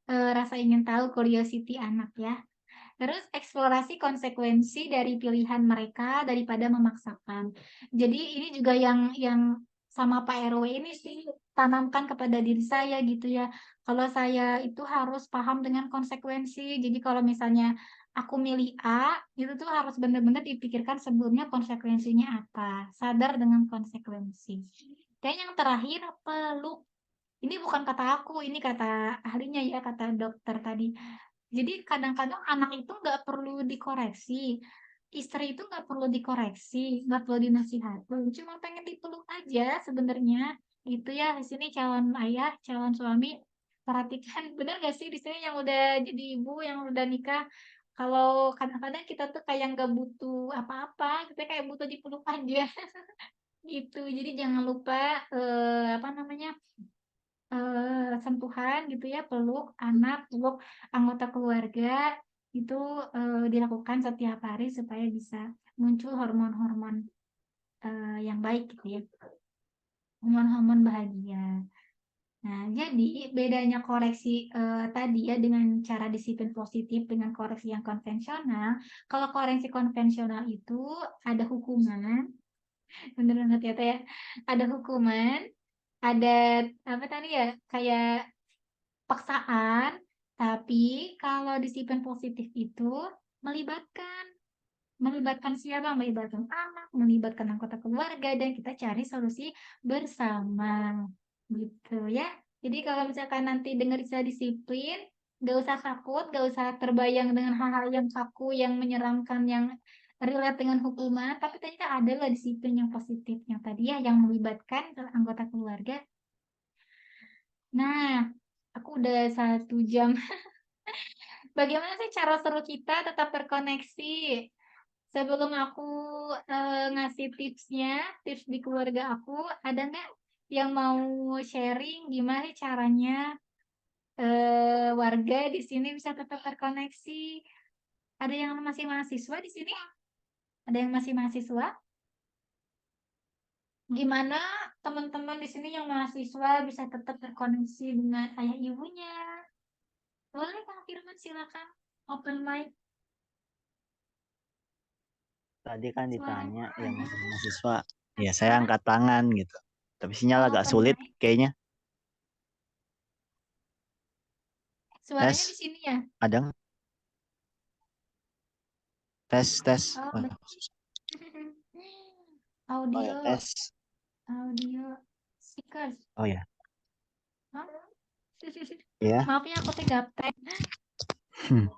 rasa ingin tahu, curiosity anak ya. Terus eksplorasi konsekuensi dari pilihan mereka daripada memaksakan. Jadi ini juga yang sama Pak RW ini sih tanamkan kepada diri saya gitu ya. Kalau saya itu harus paham dengan konsekuensi. Jadi kalau misalnya aku milih A, itu tuh harus benar-benar dipikirkan sebelumnya konsekuensinya apa. Sadar dengan konsekuensi. Dan yang terakhir peluk. Ini bukan kata aku, ini kata ahlinya ya, kata dokter tadi. Jadi kadang-kadang anak itu nggak perlu dikoreksi, istri itu nggak perlu dikoreksi, nggak perlu dinasihatin, cuma pengen dipeluk aja sebenarnya. Gitu ya, di sini calon ayah, calon suami, perhatikan bener gak sih di sini yang udah jadi ibu, yang udah nikah, kalau kadang-kadang kita tuh kayak nggak butuh apa-apa, kita kayak butuh dipeluk aja gitu. Jadi jangan lupa apa namanya sentuhan gitu ya, peluk anak, peluk anggota keluarga, itu, dilakukan setiap hari supaya bisa muncul hormon-hormon, yang baik gitu ya, hormon-hormon bahagia. Nah, jadi bedanya koreksi, tadi ya dengan cara disiplin positif dengan koreksi yang konvensional, kalau koreksi konvensional itu ada hukuman, bener banget ya, Teh, ya, ada hukuman, ada apa tadi ya, kayak paksaan, tapi kalau disiplin positif itu melibatkan. Melibatkan siapa? Melibatkan anak, melibatkan anggota keluarga, dan kita cari solusi bersama. Gitu ya. Jadi kalau misalkan nanti dengar istilah disiplin, gak usah takut, gak usah terbayang dengan hal-hal yang kaku, yang menyeramkan, yang relate dengan hukuman, tapi ternyata ada loh disiplin yang positif, yang tadi ya, yang melibatkan anggota keluarga. Nah, aku udah 1 jam. Bagaimana sih cara seru kita tetap terkoneksi? Sebelum aku ngasih tipsnya, tips di keluarga aku, ada nggak yang mau sharing gimana sih caranya warga di sini bisa tetap terkoneksi? Ada yang masih mahasiswa di sini? Ada yang masih mahasiswa? Gimana teman-teman di sini yang mahasiswa bisa tetap terkoneksi dengan ayah ibunya? Boleh Kang Firman, silakan. Open mic Tadi kan suaranya. ditanya yang masih mahasiswa, ya saya angkat tangan gitu. Tapi sinyal Oh, agak open sulit mic. kayaknya. Suaranya di Tes, sini ya? ada nggak? Tes, tes. Oh, Oh, susah. Oh ya, audio, tes. audio, speakers. Oh ya, Hah? ya. Maaf ya, aku teh gaptek. Hmm.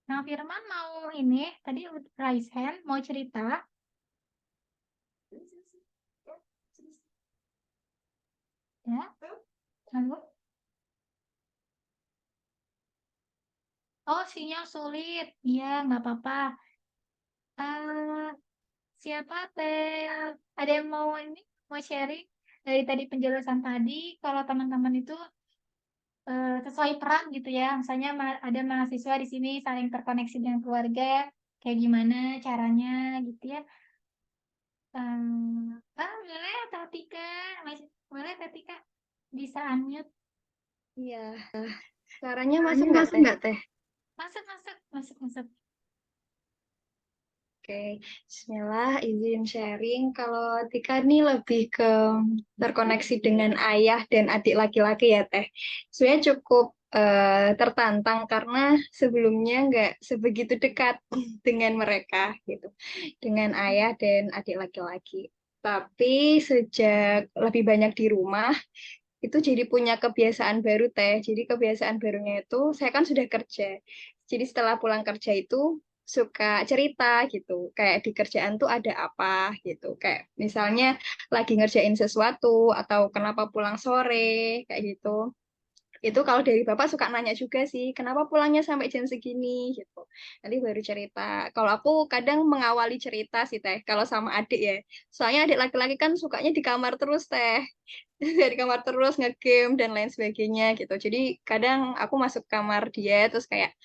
Nah, Firman mau ini, tadi raise hand, mau cerita. Ya, lalu. Oh, sinyal sulit. Iya, nggak apa-apa. Eh, siapa teh? Ada yang mau ini, mau sharing? Dari tadi penjelasan tadi, kalau teman-teman itu sesuai peran gitu ya. Misalnya ada mahasiswa di sini saling terkoneksi dengan keluarga, kayak gimana caranya gitu ya. Boleh Tatika, boleh Tatika, bisa unmute. Iya, suaranya masuk Caranya nggak masuk Teh? nggak Teh? Masuk, masuk, masuk, masuk. Oke, Bismillah, izin sharing. Kalau Tika ini lebih ke terkoneksi dengan ayah dan adik laki-laki ya Teh. Sebenarnya cukup tertantang karena sebelumnya nggak sebegitu dekat dengan mereka gitu, dengan ayah dan adik laki-laki. Tapi sejak lebih banyak di rumah, itu jadi punya kebiasaan baru Teh. Jadi kebiasaan barunya itu saya kan sudah kerja. Jadi setelah pulang kerja itu suka cerita gitu. Kayak di kerjaan tuh ada apa gitu. Kayak misalnya lagi ngerjain sesuatu atau kenapa pulang sore kayak gitu. Itu kalau dari bapak suka nanya juga sih, kenapa pulangnya sampai jam segini gitu. Nanti baru cerita. Kalau aku kadang mengawali cerita sih teh, kalau sama adik ya. Soalnya adik laki-laki kan sukanya di kamar terus teh. Di kamar terus ngegame dan lain sebagainya gitu. Jadi kadang aku masuk kamar dia terus kayak,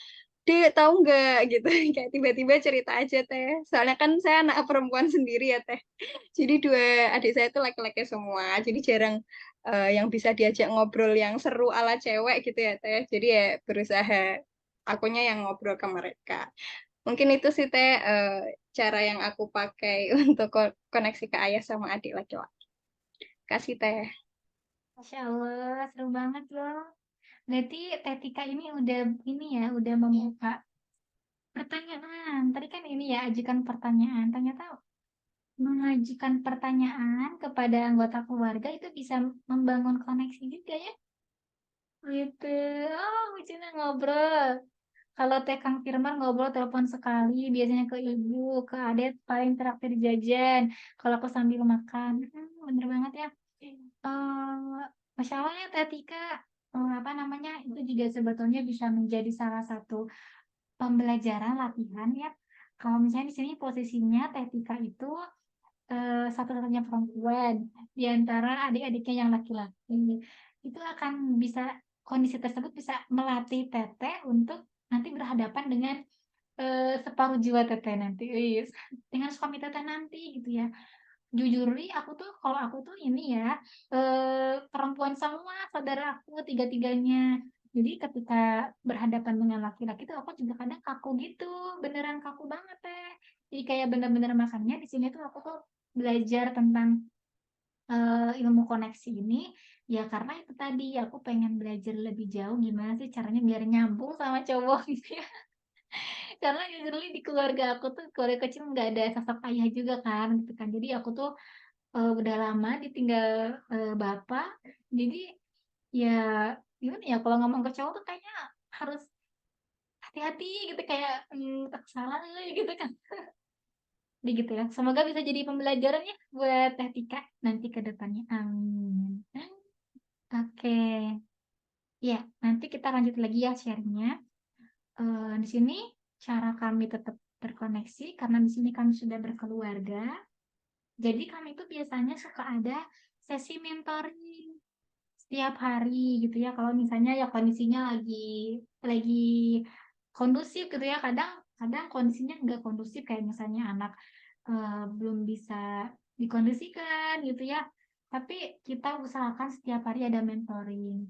Dek, tahu nggak gitu. Kayak tiba-tiba cerita aja teh. Soalnya kan saya anak perempuan sendiri ya teh. Jadi dua adik saya itu laki-laki semua. Jadi jarang yang bisa diajak ngobrol yang seru ala cewek gitu ya teh. Jadi ya berusaha akunya yang ngobrol ke mereka. Mungkin itu sih teh cara yang aku pakai untuk koneksi ke ayah sama adik laki-laki. Kasih teh. Masya Allah, seru banget loh. Berarti Teh Tika ini udah ini ya, udah membuka pertanyaan. Tadi kan ini ya, ajukan pertanyaan. Ternyata mengajukan pertanyaan kepada anggota keluarga itu bisa membangun koneksi juga ya. Gitu. Oh, lucunya ngobrol. Kalau Teh Kang Firman ngobrol telepon sekali, biasanya ke ibu, ke adet paling traktir jajan. Kalau aku sambil makan, bener banget ya. Masya Allah ya Teh Tika, apa namanya, itu juga sebetulnya bisa menjadi salah satu pembelajaran latihan ya. Kalau misalnya di sini posisinya Teh Tika itu satu-satunya perempuan di antara adik-adiknya yang laki-laki. Itu akan bisa, kondisi tersebut bisa melatih Teteh untuk nanti berhadapan dengan separuh jiwa Teteh nanti. Wis, dengan suami Teteh nanti gitu ya. Jujur nih, aku tuh kalau aku tuh ini ya, perempuan semua saudara aku tiga-tiganya. Jadi ketika berhadapan dengan laki-laki tuh aku juga kadang kaku gitu, beneran kaku banget teh. Jadi kayak bener-bener makanya di sini tuh aku tuh belajar tentang ilmu koneksi ini ya karena itu tadi aku pengen belajar lebih jauh gimana sih caranya biar nyambung sama cowok gitu ya. Karena usually di keluarga aku tuh keluarga kecil nggak ada sosok ayah juga kan gitu kan. Jadi aku tuh udah lama ditinggal bapak. Jadi ya gimana ya kalau ngomong ke cowok tuh kayaknya harus hati-hati gitu kayak tak salah gitu kan. Jadi gitu ya. Semoga bisa jadi pembelajaran ya buat Teh Tika nanti ke depannya. Amin. Oke. Ya, nanti kita lanjut lagi ya sharingnya. Di sini cara kami tetap terkoneksi karena di sini kami sudah berkeluarga. Jadi kami itu biasanya suka ada sesi mentoring setiap hari gitu ya. Kalau misalnya ya kondisinya lagi kondusif gitu ya. Kadang kadang kondisinya nggak kondusif kayak misalnya anak belum bisa dikondisikan gitu ya. Tapi kita usahakan setiap hari ada mentoring.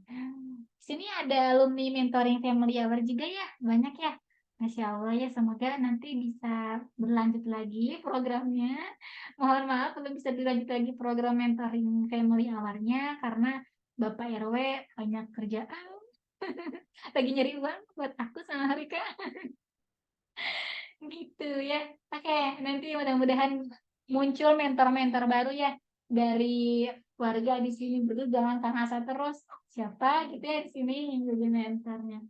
Di sini ada alumni mentoring family hour juga ya, banyak ya. Masya Allah ya, semoga nanti bisa berlanjut lagi programnya. Mohon maaf belum bisa dilanjut lagi program mentoring family hour-nya karena Bapak RW banyak kerjaan. Lagi nyari uang buat aku sama Rika. Gitu ya. Oke, nanti mudah-mudahan muncul mentor-mentor baru ya dari warga di sini. Dulu jangan Kang Asa terus. Siapa gitu ya di sini yang jadi mentornya.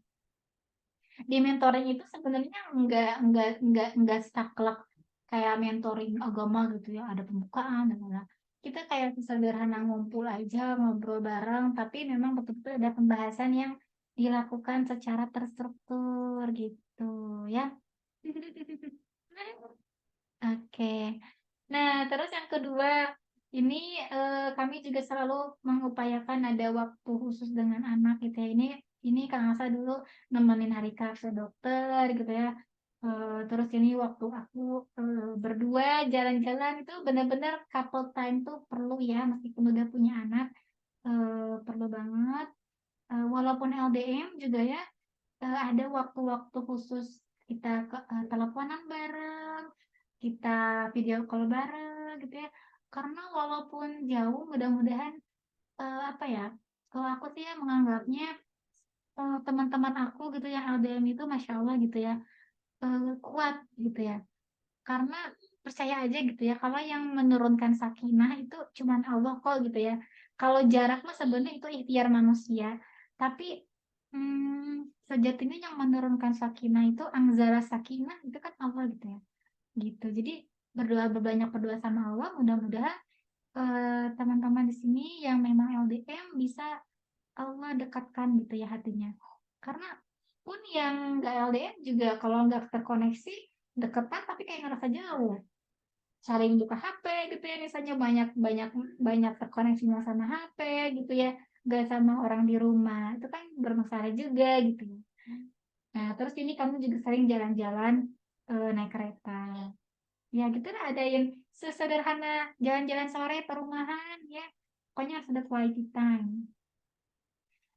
Di mentoring itu sebenarnya enggak saklek kayak mentoring agama gitu ya, ada pembukaan dan lain-lain. Kita kayak sederhana ngumpul aja, ngobrol bareng, tapi memang betul-betul ada pembahasan yang dilakukan secara terstruktur gitu ya. Oke. Nah, terus yang kedua, ini kami juga selalu mengupayakan ada waktu khusus dengan anak gitu ya. Ini Kang Asa dulu nemenin Harika ke dokter gitu ya. Terus ini waktu aku berdua jalan-jalan itu benar-benar couple time tuh perlu ya, meskipun udah punya anak, perlu banget. Walaupun LDM juga ya, ada waktu-waktu khusus kita teleponan bareng, kita video call bareng gitu ya. Karena walaupun jauh, mudah-mudahan apa ya? Kalau aku sih ya menganggapnya teman-teman aku gitu yang LDM itu masya Allah gitu ya, kuat gitu ya. Karena percaya aja gitu ya, kalau yang menurunkan sakinah itu cuman Allah kok gitu ya. Kalau jarak mah sebenarnya itu ikhtiar manusia. Tapi sejatinya yang menurunkan sakinah itu anzala sakinah itu kan Allah gitu ya. Gitu. Jadi berbanyak berdoa sama Allah, mudah-mudahan teman-teman di sini yang memang LDM bisa Allah dekatkan gitu ya hatinya. Karena pun yang nggak LDM juga kalau nggak terkoneksi deketan tapi kayak ngerasa jauh. Saling buka HP gitu ya, misalnya banyak banyak banyak terkoneksinya sama HP gitu ya, nggak sama orang di rumah. Itu kan bermasalah juga gitu. Nah, terus ini kamu juga sering jalan-jalan naik kereta. Ya gitu lah, ada yang sesederhana jalan-jalan sore perumahan ya. Pokoknya harus ada quality time.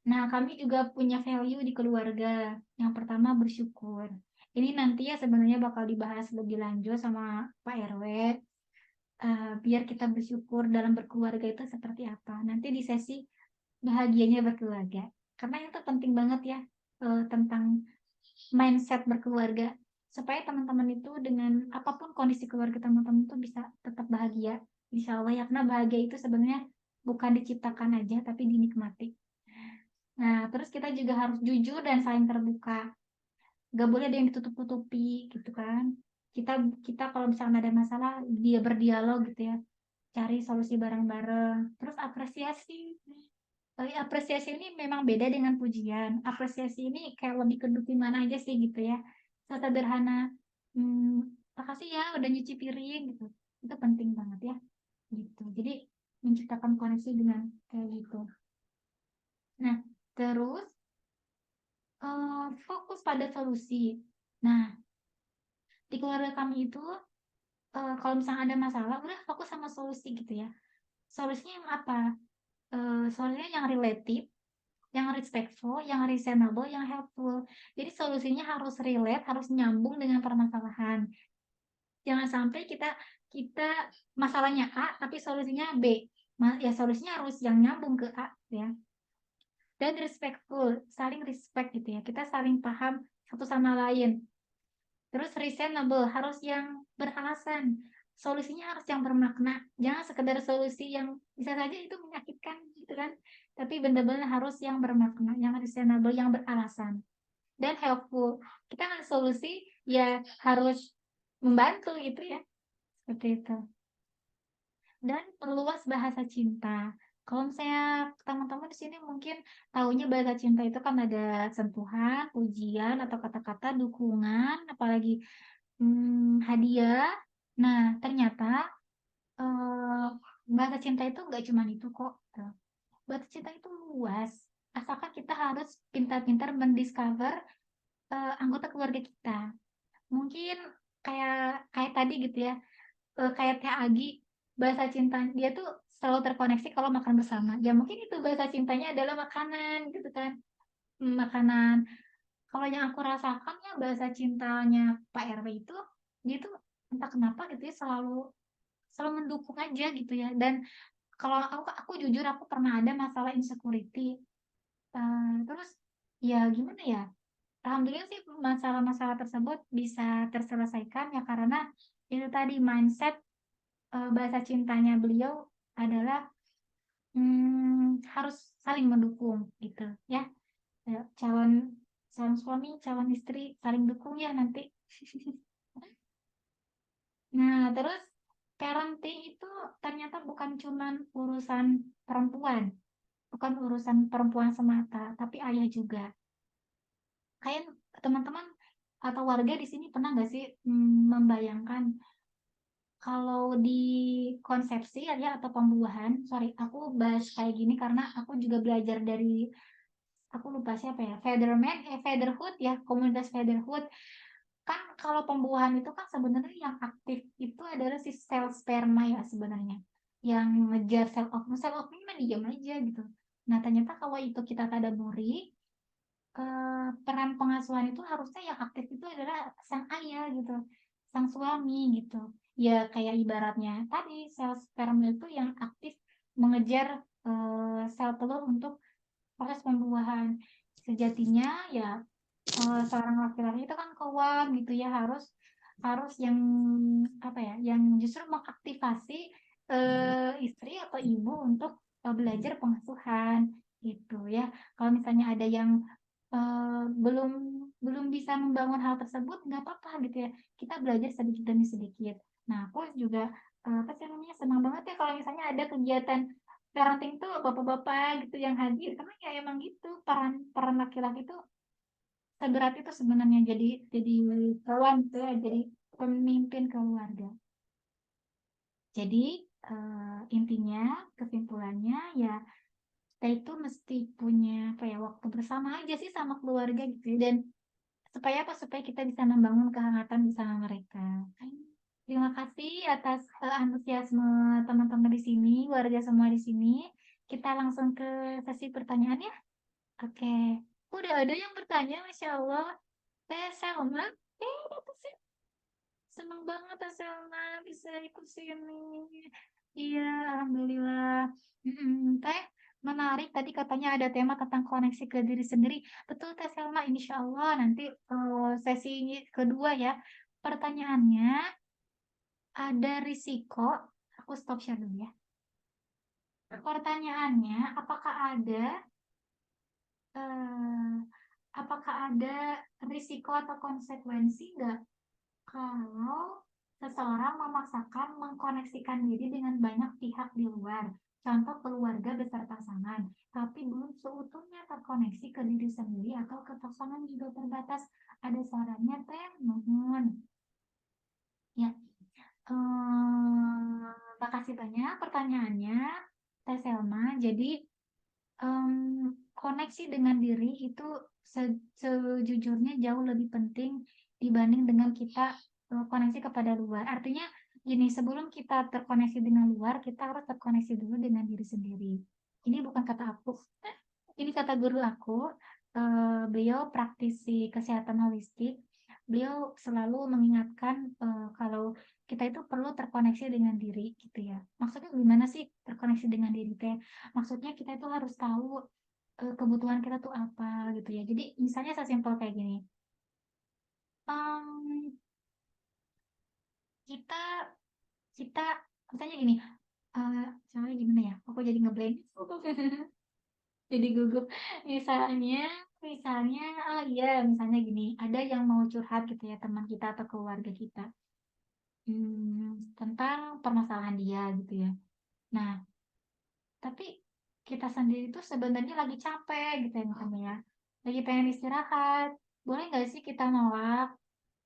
Nah, kami juga punya value di keluarga. Yang pertama bersyukur. Ini nanti ya sebenarnya bakal dibahas lebih lanjut sama Pak RW. Biar kita bersyukur dalam berkeluarga itu seperti apa. Nanti di sesi bahagianya berkeluarga. Karena itu penting banget ya tentang mindset berkeluarga. Supaya teman-teman itu dengan apapun kondisi keluarga teman-teman itu bisa tetap bahagia. Insya Allah ya, karena bahagia itu sebenarnya bukan diciptakan aja, tapi dinikmati. Nah, terus kita juga harus jujur dan saling terbuka. Gak boleh ada yang ditutup-tutupi gitu kan. Kita kita kalau misalnya ada masalah, dia berdialog gitu ya. Cari solusi bareng-bareng. Terus apresiasi. Apresiasi ini memang beda dengan pujian. Apresiasi ini kayak lebih ke dukungan aja sih gitu ya. Sederhana. Makasih ya udah nyuci piring gitu. Itu penting banget ya. Gitu. Jadi menciptakan koneksi dengan kayak gitu. Nah, terus fokus pada solusi. Nah, di keluarga kami itu kalau misalnya ada masalah, udah fokus sama solusi gitu ya. Solusinya yang apa? Solusinya yang relatif, yang respectful, yang reasonable, yang helpful. Jadi solusinya harus relate, harus nyambung dengan permasalahan. Jangan sampai kita kita masalahnya A tapi solusinya B. Ya solusinya harus yang nyambung ke A ya. Dan respectful, saling respect gitu ya. Kita saling paham satu sama lain. Terus reasonable, harus yang beralasan. Solusinya harus yang bermakna. Jangan sekedar solusi yang bisa saja itu menyakitkan gitu kan. Tapi benar-benar harus yang bermakna, yang reasonable, yang beralasan. Dan helpful. Kita kan solusi ya harus membantu gitu ya. Seperti itu. Dan perluas bahasa cinta. Kalau misalnya teman-teman di sini mungkin tahunya bahasa cinta itu kan ada sentuhan, pujian, atau kata-kata dukungan, apalagi hadiah. Nah, ternyata eh, bahasa cinta itu nggak cuma itu kok. Bahasa cinta itu luas. Asalkan kita harus pintar-pintar mendiscover anggota keluarga kita. Mungkin kayak kayak tadi gitu ya, kayak Teh Agi, bahasa cinta dia tuh selalu terkoneksi kalau makan bersama. Ya mungkin itu bahasa cintanya adalah makanan gitu kan. Makanan. Kalau yang aku rasakan ya bahasa cintanya Pak RW itu dia tuh entah kenapa gitu ya selalu selalu mendukung aja gitu ya. Dan kalau aku jujur aku pernah ada masalah insecurity. Terus ya gimana ya? Alhamdulillah sih masalah-masalah tersebut bisa terselesaikan ya karena itu tadi mindset bahasa cintanya beliau adalah harus saling mendukung gitu ya. Ya, calon calon suami, calon istri saling dukung ya nanti. Nah, terus parenting itu ternyata bukan cuman urusan perempuan, bukan urusan perempuan semata, tapi ayah juga. Kayak teman-teman atau warga di sini pernah nggak sih membayangkan kalau di konsepsi ya atau pembuahan, sorry, aku bahas kayak gini karena aku juga belajar dari aku lupa siapa ya, Fatherhood ya, komunitas Fatherhood. Kan kalau pembuahan itu kan sebenarnya yang aktif itu adalah si sel sperma ya sebenarnya. Yang ngejar sel ovum mah diam aja gitu. Nah, ternyata kalau itu kita tadaburi, peran pengasuhan itu harusnya yang aktif itu adalah sang ayah gitu, sang suami gitu. Ya kayak ibaratnya tadi sel sperma itu yang aktif mengejar sel telur untuk proses pembuahan. Sejatinya ya seorang laki-laki itu kan kawan gitu ya harus harus yang apa ya yang justru mengaktifasi istri atau ibu untuk belajar pengasuhan gitu ya. Kalau misalnya ada yang belum belum bisa membangun hal tersebut nggak apa-apa gitu ya, kita belajar sedikit demi sedikit. Nah aku juga apa sih namanya senang banget ya kalau misalnya ada kegiatan parenting tuh bapak-bapak gitu yang hadir, karena ya emang gitu, peran laki-laki tuh seberat itu sebenarnya jadi kawan gitu ya, jadi pemimpin keluarga. Jadi intinya kesimpulannya ya kita itu mesti punya apa ya waktu bersama aja sih sama keluarga gitu ya. Dan supaya apa? Supaya kita bisa membangun kehangatan bersama mereka. Terima kasih atas antusiasme teman-teman di sini, warga semua di sini. Kita langsung ke sesi pertanyaan ya. Oke, udah ada yang bertanya, Masya Allah. Teh Selma, itu sih seneng banget Teh Selma bisa ikut sini. Iya, Alhamdulillah. Teh, menarik tadi katanya ada tema tentang koneksi ke diri sendiri. Betul Teh Selma, insya Allah nanti sesi kedua ya. Pertanyaannya, ada risiko, aku stop share dulu ya. Pertanyaannya, eh, apakah ada risiko atau konsekuensi nggak kalau seseorang memaksakan mengkoneksikan diri dengan banyak pihak di luar, contoh keluarga besar pasangan, tapi belum seutuhnya terkoneksi ke diri sendiri atau ke pasangan juga terbatas? Ada sarannya, Teh? Mohon. Ya, makasih banyak pertanyaannya, Teh Selma. Jadi, koneksi dengan diri itu sejujurnya jauh lebih penting dibanding dengan kita koneksi kepada luar. Artinya gini, sebelum kita terkoneksi dengan luar, kita harus terkoneksi dulu dengan diri sendiri. Ini bukan kata aku, ini kata guru aku. Beliau praktisi kesehatan holistik. Beliau selalu mengingatkan kalau kita itu perlu terkoneksi dengan diri gitu ya. Maksudnya gimana sih terkoneksi dengan diri teh? Maksudnya kita itu harus tahu kebutuhan kita tuh apa gitu ya. Jadi misalnya sesimpel kayak gini. Em, kita kita misalnya gini, soalnya gimana ya? Aku jadi ngeblank. Jadi gugup. Misalnya, misalnya, oh iya, misalnya gini, ada yang mau curhat gitu ya teman kita atau keluarga kita, tentang permasalahan dia gitu ya. Nah, tapi kita sendiri tuh sebenarnya lagi capek gitu ya misalnya ya, lagi pengen istirahat. Boleh nggak sih kita nolak?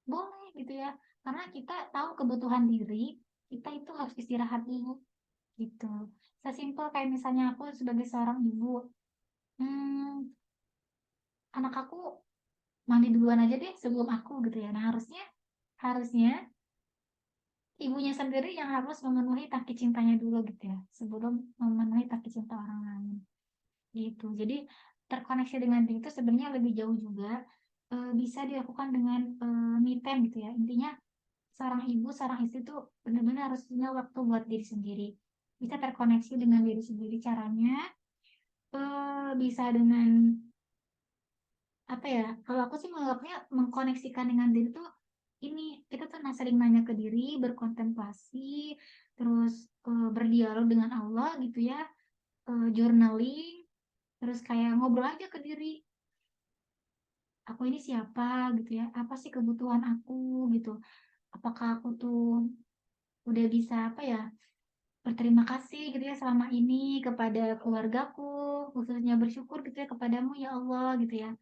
Boleh gitu ya, karena kita tahu kebutuhan diri, kita itu harus istirahat dulu gitu. Sesimpel kayak misalnya aku sebagai seorang ibu, hmm, anak aku mandi duluan aja deh sebelum aku gitu ya. Nah, harusnya harusnya ibunya sendiri yang harus memenuhi tangki cintanya dulu gitu ya, sebelum memenuhi tangki cinta orang lain gitu. Jadi terkoneksi dengan diri itu sebenarnya lebih jauh juga, bisa dilakukan dengan me time gitu ya. Intinya seorang ibu, seorang istri tuh benar-benar harus punya waktu buat diri sendiri. Bisa terkoneksi dengan diri sendiri, caranya bisa dengan apa ya, kalau aku sih menganggapnya mengkoneksikan dengan diri tuh ini, kita tuh sering nanya ke diri, berkontemplasi, terus berdialog dengan Allah gitu ya, journaling, terus kayak ngobrol aja ke diri, aku ini siapa gitu ya, apa sih kebutuhan aku gitu, apakah aku tuh udah bisa apa ya, berterima kasih gitu ya selama ini kepada keluargaku, khususnya bersyukur gitu ya kepadamu ya Allah gitu ya.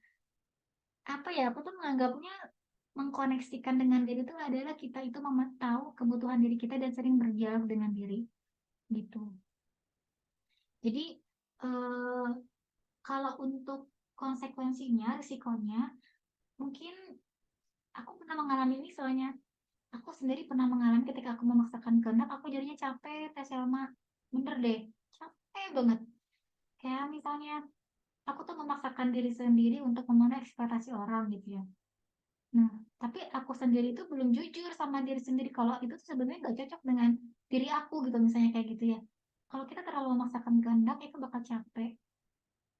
Apa ya, aku tuh menganggapnya mengkoneksikan dengan diri itu adalah kita itu tahu kebutuhan diri kita dan sering berdialog dengan diri gitu. Jadi eh, kalau untuk konsekuensinya, risikonya, mungkin aku pernah mengalami ini soalnya. Aku sendiri pernah mengalami ketika aku memaksakan kehendak, aku jadinya capek, Teh Selma. Bener deh, capek banget. Kayak misalnya, aku tuh memaksakan diri sendiri untuk memenuhi ekspektasi orang gitu ya. Nah, tapi aku sendiri itu belum jujur sama diri sendiri kalau itu tuh sebenarnya nggak cocok dengan diri aku gitu, misalnya kayak gitu ya. Kalau kita terlalu memaksakan kehendak itu bakal capek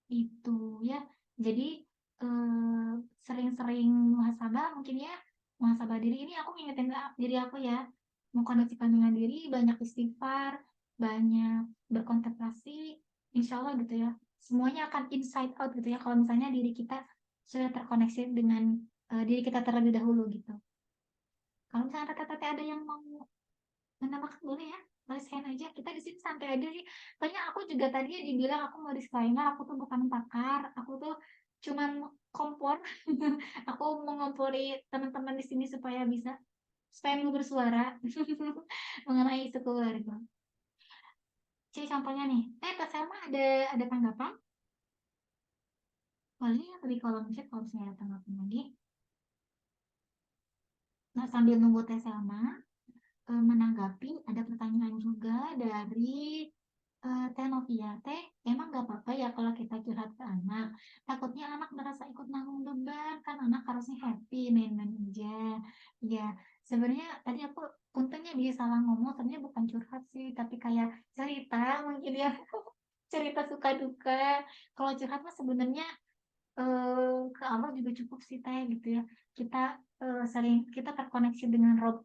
itu ya. Jadi eh, sering-sering muhasabah mungkin ya, muhasabah diri ini aku ngingetin diri aku ya, mengkondisikan dengan diri, banyak istighfar, banyak berkontemplasi, insya Allah gitu ya. Semuanya akan inside out gitu ya kalau misalnya diri kita sudah terkoneksi dengan diri kita terlebih dahulu gitu. Kalau misalnya teteh ada yang mau menambahkan boleh ya. raise aja. Kita di sini santai aja sih. Soalnya aku juga tadinya dibilang aku mau disclaimer, aku tuh bukan pakar, aku tuh cuman kompor. Aku mengompori teman-teman di sini supaya mau bersuara mengenai isu keluarga. Jadi contohnya nih, Kak Selma ada tanggapan? Boleh ya di kolom chat kalau misalnya ada tanggapan lagi. Nah, sambil nunggu Teh Selma menanggapi, ada pertanyaan juga dari Teh Novia. Teh, emang gak apa-apa ya kalau kita curhat ke anak? Takutnya anak merasa ikut nanggung beban, kan anak harusnya happy, main-main aja. Ya, sebenarnya tadi aku untungnya dia salah ngomong, sebenarnya bukan curhat sih, tapi kayak cerita mungkin ya. Cerita suka duka. Kalau curhat mah sebenarnya ke Allah juga cukup sih Teh gitu ya. Kita kita terkoneksi dengan Rob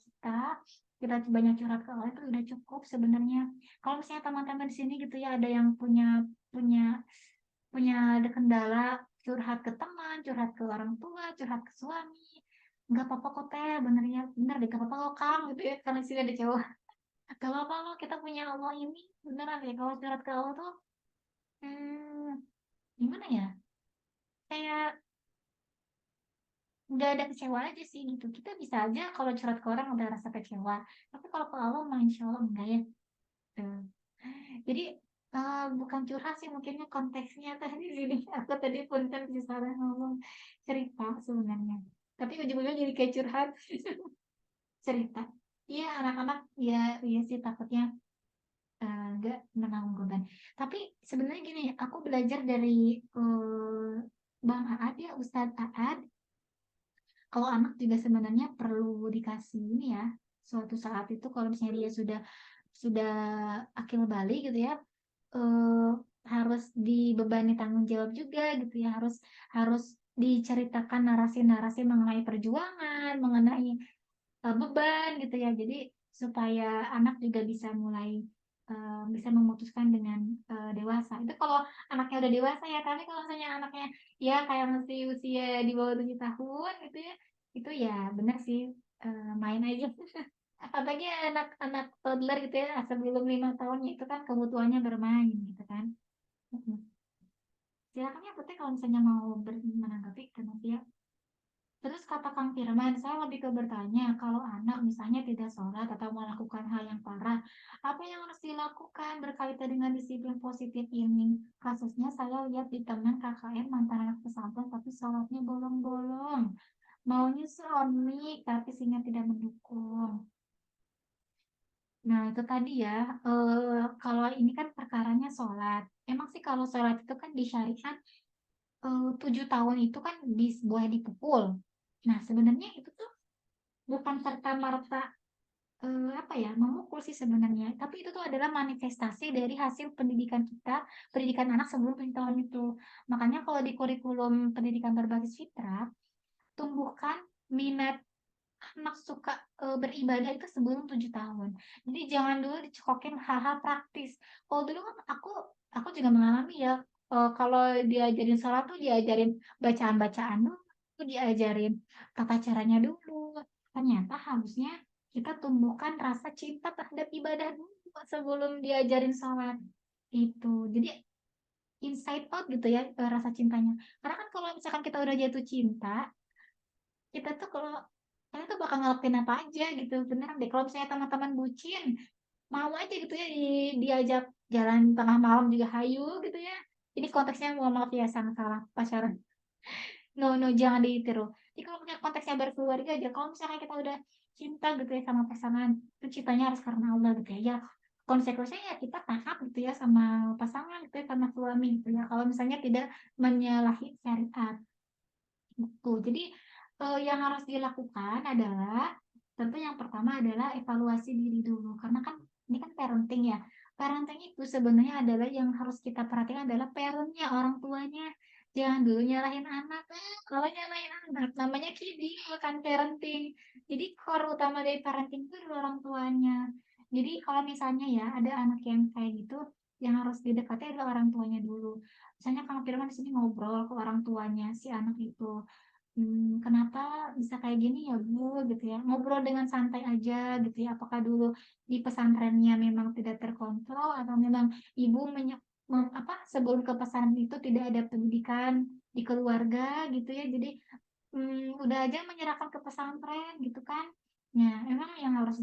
kita banyak curhat ke Allah itu udah cukup sebenarnya. Kalau misalnya teman-teman di sini gitu ya ada yang punya punya ada kendala curhat ke teman, curhat ke orang tua, curhat ke suami, nggak apa-apa kok Teh, benernya bener deh, nggak apa-apa kok Kang gitu ya, karena di sini ada cowok. Gak apa-apa loh, kita punya Allah ini beneran ya kalau curhat ke Allah tuh hmm, gimana ya? Kayak nggak ada kecewa aja sih gitu. Kita bisa aja kalau curhat ke orang ada rasa kecewa, tapi kalau ke Allah mah insya Allah enggak ya. Tuh. Jadi bukan curhat sih mungkinnya konteksnya tadi di sini. Aku tadi pun kan bisa ngomong cerita sebenarnya, tapi ujung-ujungnya jadi kayak curhat. Cerita. Iya anak-anak ya, iya sih takutnya nggak menanggung beban. Tapi sebenarnya gini, aku belajar dari Bang Aad ya, Ustadz Aad. Kalau anak juga sebenarnya perlu dikasih ini ya, suatu saat itu kalau misalnya dia sudah akil balik gitu ya, eh, harus dibebani tanggung jawab juga gitu ya, harus harus diceritakan narasi-narasi mengenai perjuangan, mengenai beban gitu ya. Jadi supaya anak juga bisa mulai bisa memutuskan dengan dewasa. Itu kalau anaknya udah dewasa ya, tapi kalau misalnya anaknya ya kayak masih usia di bawah 7 tahun gitu ya, itu ya benar sih main aja. Apalagi anak-anak toddler gitu ya, sebelum 5 tahunnya itu kan kebutuhannya bermain gitu kan. Mm-mm. Silakan ya Putih kalau misalnya mau menanggapi nanti ya. Terus kata Kang Firman, saya lebih ke bertanya, kalau anak misalnya tidak sholat atau melakukan hal yang parah, apa yang harus dilakukan berkaitan dengan disiplin positif ini? Kasusnya saya lihat di teman KKN mantan anak pesantren, tapi sholatnya bolong-bolong. Maunya suami, tapi singa tidak mendukung. Nah, itu tadi ya, kalau ini kan perkaranya sholat. Emang sih kalau sholat itu kan disyariat 7 tahun itu kan boleh dipukul. Nah, sebenarnya itu tuh bukan serta merta apa ya memukul sih sebenarnya, tapi itu tuh adalah manifestasi dari hasil pendidikan kita, pendidikan anak sebelum 7 tahun itu. Makanya kalau di kurikulum pendidikan berbasis fitrah, tumbuhkan minat anak suka beribadah itu sebelum 7 tahun. Jadi jangan dulu dicekokin hal-hal praktis. Kalau dulu kan aku juga mengalami ya, kalau diajarin sholat tuh diajarin bacaan-bacaan dulu, diajarin tata caranya dulu. Ternyata harusnya kita tumbuhkan rasa cinta terhadap ibadah dulu sebelum diajarin sholat. Itu. Jadi inside out gitu ya rasa cintanya. Karena kan kalau misalkan kita udah jatuh cinta, kita tuh kalau kita tuh bakal ngelakuin apa aja gitu, beneran deh. Kalau misalnya teman-teman bucin mau aja gitu ya diajak jalan tengah malam juga hayu gitu ya. Ini konteksnya mohon maaf ya sangat salah pacaran, no no jangan ditiru. Jadi kalau punya konteksnya berkeluarga aja, kalau misalnya kita udah cinta gitu ya sama pasangan, itu cintanya harus karena Allah gitu ya. Ya konsekuensinya ya kita taat gitu ya sama pasangan gitu ya, sama suami gitu ya, kalau misalnya tidak menyalahi syariat gitu. Jadi yang harus dilakukan adalah tentu yang pertama adalah evaluasi diri dulu, karena kan ini kan parenting ya. Parenting itu sebenarnya adalah yang harus kita perhatikan adalah parentnya, orang tuanya. Jangan dulu nyalahin anak. Kalau nyalahin anak namanya kidding, bukan parenting. Jadi core utama dari parenting itu adalah orang tuanya. Jadi kalau misalnya ya ada anak yang kayak gitu, yang harus didekati adalah orang tuanya dulu. Misalnya Kang Firman di sini ngobrol ke orang tuanya si anak itu, kenapa bisa kayak gini ya Bu gitu ya, ngobrol dengan santai aja gitu ya, apakah dulu di pesantrennya memang tidak terkontrol atau memang ibu sebelum ke pesantren itu tidak ada pendidikan di keluarga gitu ya, jadi udah aja menyerahkan ke pesantren gitu kan. Nah, memang yang harus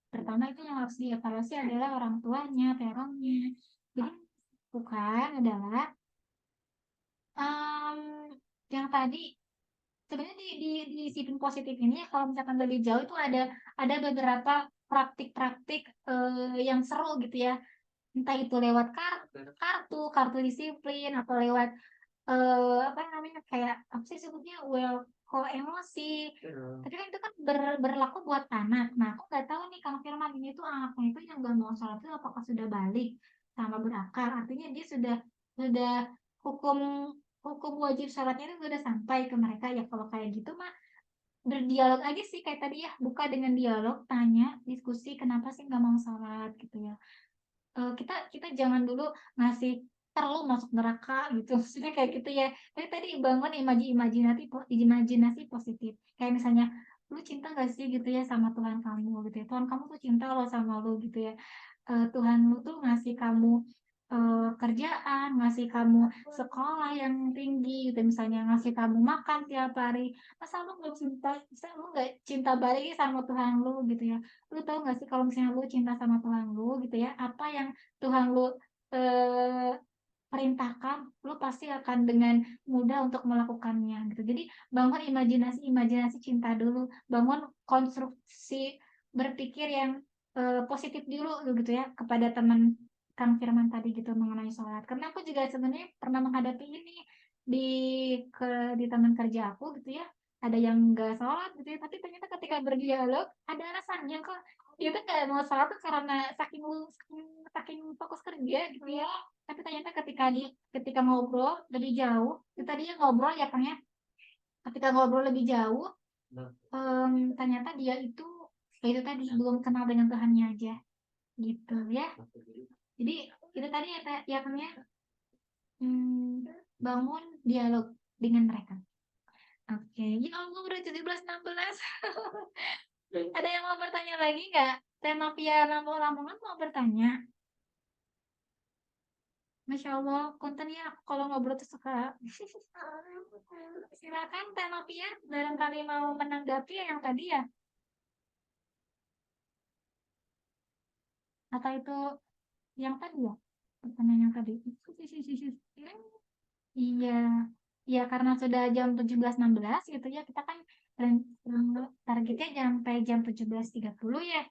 pertama itu yang harus dievaluasi adalah orang tuanya, parentnya. Jadi bukan adalah yang tadi sebenarnya di sisi positif ini ya, kalau misalkan lebih jauh itu ada beberapa praktik-praktik yang seru gitu ya. Entah itu lewat kartu disiplin atau lewat apa namanya kayak apa sih sebutnya emosi. Tapi kan itu kan berlaku buat anak. Nah, aku nggak tahu nih Kang Firman ini tuh anaknya itu yang nggak mau sholat itu apakah sudah balik sama berakal. Artinya dia sudah hukum hukum wajib sholatnya itu sudah sampai ke mereka ya. Kalau kayak gitu mah berdialog aja sih kayak tadi ya, buka dengan dialog, tanya, diskusi kenapa sih nggak mau sholat gitu ya. Kita kita jangan dulu ngasih perlu masuk neraka gitu maksudnya kayak gitu ya. Tapi tadi bangun imajinasi positif kayak misalnya lu cinta gak sih gitu ya sama Tuhan kamu gitu ya, Tuhan kamu tuh cinta loh sama lu gitu ya. Tuhan lu tuh ngasih kamu kerjaan, ngasih kamu sekolah yang tinggi gitu misalnya, ngasih kamu makan tiap hari, masa lu nggak cinta balik sama Tuhan lu gitu ya. Lu tahu nggak sih kalau misalnya lu cinta sama Tuhan lu gitu ya, apa yang Tuhan lu eh, perintahkan, lu pasti akan dengan mudah untuk melakukannya gitu. Jadi bangun imajinasi cinta dulu, bangun konstruksi berpikir yang positif dulu gitu ya kepada teman Kang Firman tadi gitu mengenai sholat. Karena aku juga sebenarnya pernah menghadapi ini di di teman kerja aku gitu ya. Ada yang nggak sholat gitu ya, tapi ternyata ketika berdialog ada alasannya kok. Dia tuh nggak mau sholat tuh karena saking fokus kerja gitu ya. Tapi ternyata ketika ngobrol lebih jauh, itu tadi ya ngobrol ya Kang ya. Ketika ngobrol lebih jauh, ternyata dia itu tadi belum kenal dengan Tuhannya aja gitu ya. Jadi itu tadi ya Kang ya, bangun dialog dengan mereka. Oke, ya Allah udah 17.16. Ada yang mau bertanya lagi nggak? Teh Novia Lamongan mau bertanya. Masya Allah, konten ya aku kalau ngobrol tuh suka. Silakan Teh Novia, barangkali mau menanggapi yang tadi ya. Atau itu yang tadi ya? Pertanyaan yang tadi. Iya, ya karena sudah jam 17.16 gitu ya, kita kan targetnya sampai jam 17.30 ya.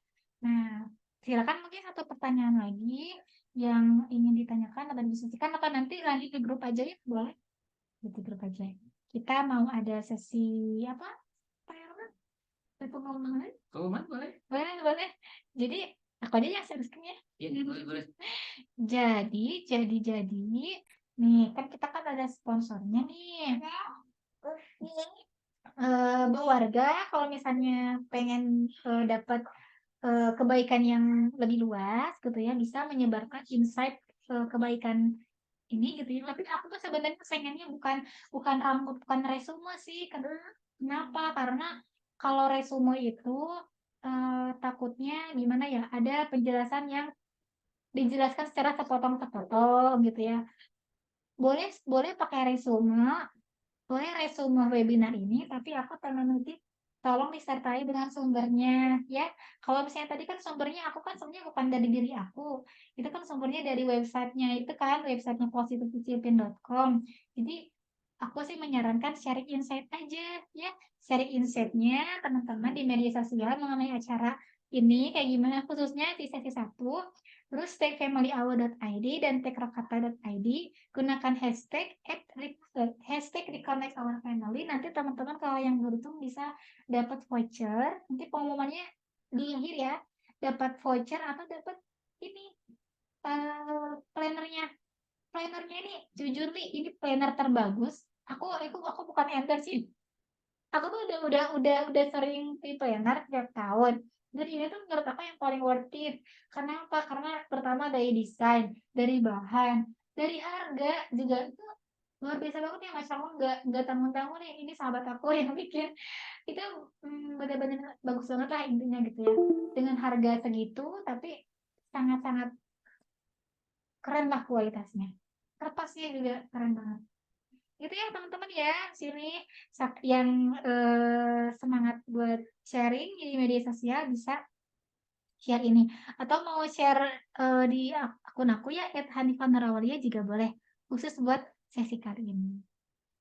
Nah, silakan mungkin satu pertanyaan lagi yang ingin ditanyakan atau diskusikan atau nanti lanjut di grup aja ya, boleh? Di grup aja. Kita mau ada sesi apa? Pak Herman? Pengumuman? Pengumuman boleh? Boleh, boleh. Jadi aku aja yang seriuskan ya. Iya, boleh, boleh. Jadi, nih kan kita kan ada sponsornya nih. Bu warga kalau misalnya pengen dapat kebaikan yang lebih luas gitu ya, bisa menyebarkan insight kebaikan ini gitu ya. Tapi aku tuh sebenarnya pengennya bukan rambut, bukan resume sih. Kenapa? Karena kalau resume itu takutnya gimana ya? Ada penjelasan yang dijelaskan secara sepotong-sepotong gitu ya. Boleh pakai resume webinar ini, tapi aku nanti tolong disertai dengan sumbernya ya. Kalau misalnya tadi kan sumbernya aku kan sebenarnya bukan dari diri aku, itu kan sumbernya dari websitenya positivdiscipline.com. Jadi aku sih menyarankan sharing insight aja ya, sharing insightnya teman-teman di media sosial mengenai acara ini kayak gimana, khususnya di sesi 1. Terus tag familyhour.id dan tag rokata.id, gunakan hashtag reconnect our family. Nanti teman-teman kalau yang beruntung bisa dapat voucher. Nanti pengumumannya di akhir ya. Dapat voucher atau dapat ini plannernya. Plannernya ini jujur nih ini planner terbagus. Aku bukan endorse sih. Aku tuh udah sering planner tiap tahun. Dan ini tuh menurut aku yang paling worth it. Karena apa? Karena pertama dari desain, dari bahan, dari harga juga itu luar biasa banget ya, Masya Allah, nggak tanggung-tanggung nih, ini sahabat aku yang bikin. Itu benar-benar bagus banget lah intinya gitu ya. Dengan harga segitu, tapi sangat-sangat keren lah kualitasnya. Kertasnya juga keren banget. Itu ya teman-teman ya, sini yang semangat buat sharing di media sosial bisa share ini. Atau mau share di akun aku ya, @hanifah_nurawalia juga boleh. Khusus buat sesi kali ini.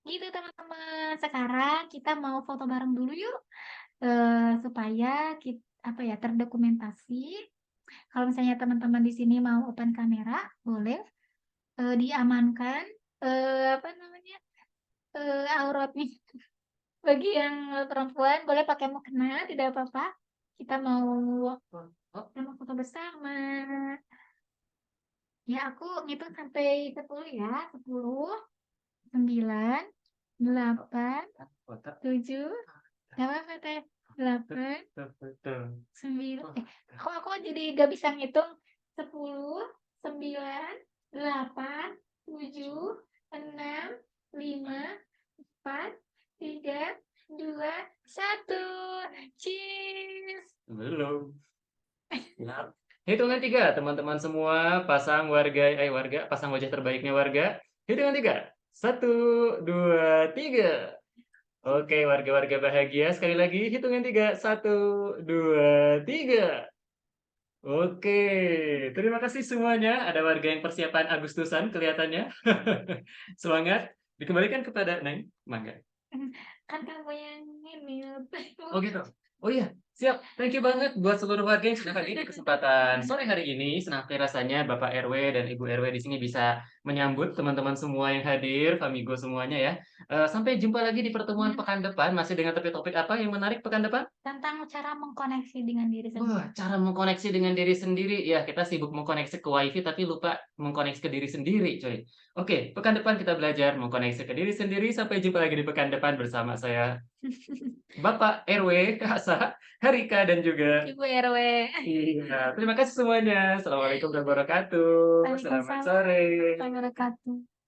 Gitu teman-teman. Sekarang kita mau foto bareng dulu yuk. Supaya kita, apa ya, terdokumentasi. Kalau misalnya teman-teman di sini mau open kamera, boleh diamankan apa namanya? Auratnya. Bagi yang perempuan boleh pakai mukena, tidak apa-apa. Kita mau foto bersama. Ya, aku ngitung sampai 10 ya. 10, 9, 8, 7, gak apa-apa teh. 8, 9, kok aku jadi gak bisa ngitung. 10, 9, 8, 7, 6, 5, 4, 3, 2, 1. Cheers. Belum. Nah, hitungan 3, teman-teman semua, pasang pasang wajah terbaiknya warga. Hitungan 3, 1, 2, 3. Oke, warga-warga bahagia. Sekali lagi, hitungan 3, 1, 2, 3. Oke, terima kasih semuanya. Ada warga yang persiapan Agustusan kelihatannya. Semangat. Dikembalikan kepada Neng, mangga. Kan kamu yang ini. Oh gitu. Oh iya, siap. Thank you banget buat seluruh warga yang sudah hadir di kesempatan sore hari ini. Senang sekali rasanya Bapak RW dan Ibu RW di sini bisa menyambut teman-teman semua yang hadir, Famigo semuanya ya. Sampai jumpa lagi di pertemuan pekan depan. Masih dengan topik-topik apa yang menarik pekan depan? Tentang cara mengkoneksi dengan diri Wah, sendiri. cara mengkoneksi dengan diri sendiri. Ya, kita sibuk mengkoneksi ke WiFi tapi lupa mengkoneksi ke diri sendiri, coy. Oke, pekan depan kita belajar mengkoneksi ke diri sendiri. Sampai jumpa lagi di pekan depan bersama saya, Bapak RW, Kasa, Harika, dan juga Ibu RW. iya. Terima kasih semuanya. Assalamualaikum warahmatullahi wabarakatuh. Selamat Waalaikumsalam sore. warahmatullahi wabarakatuh.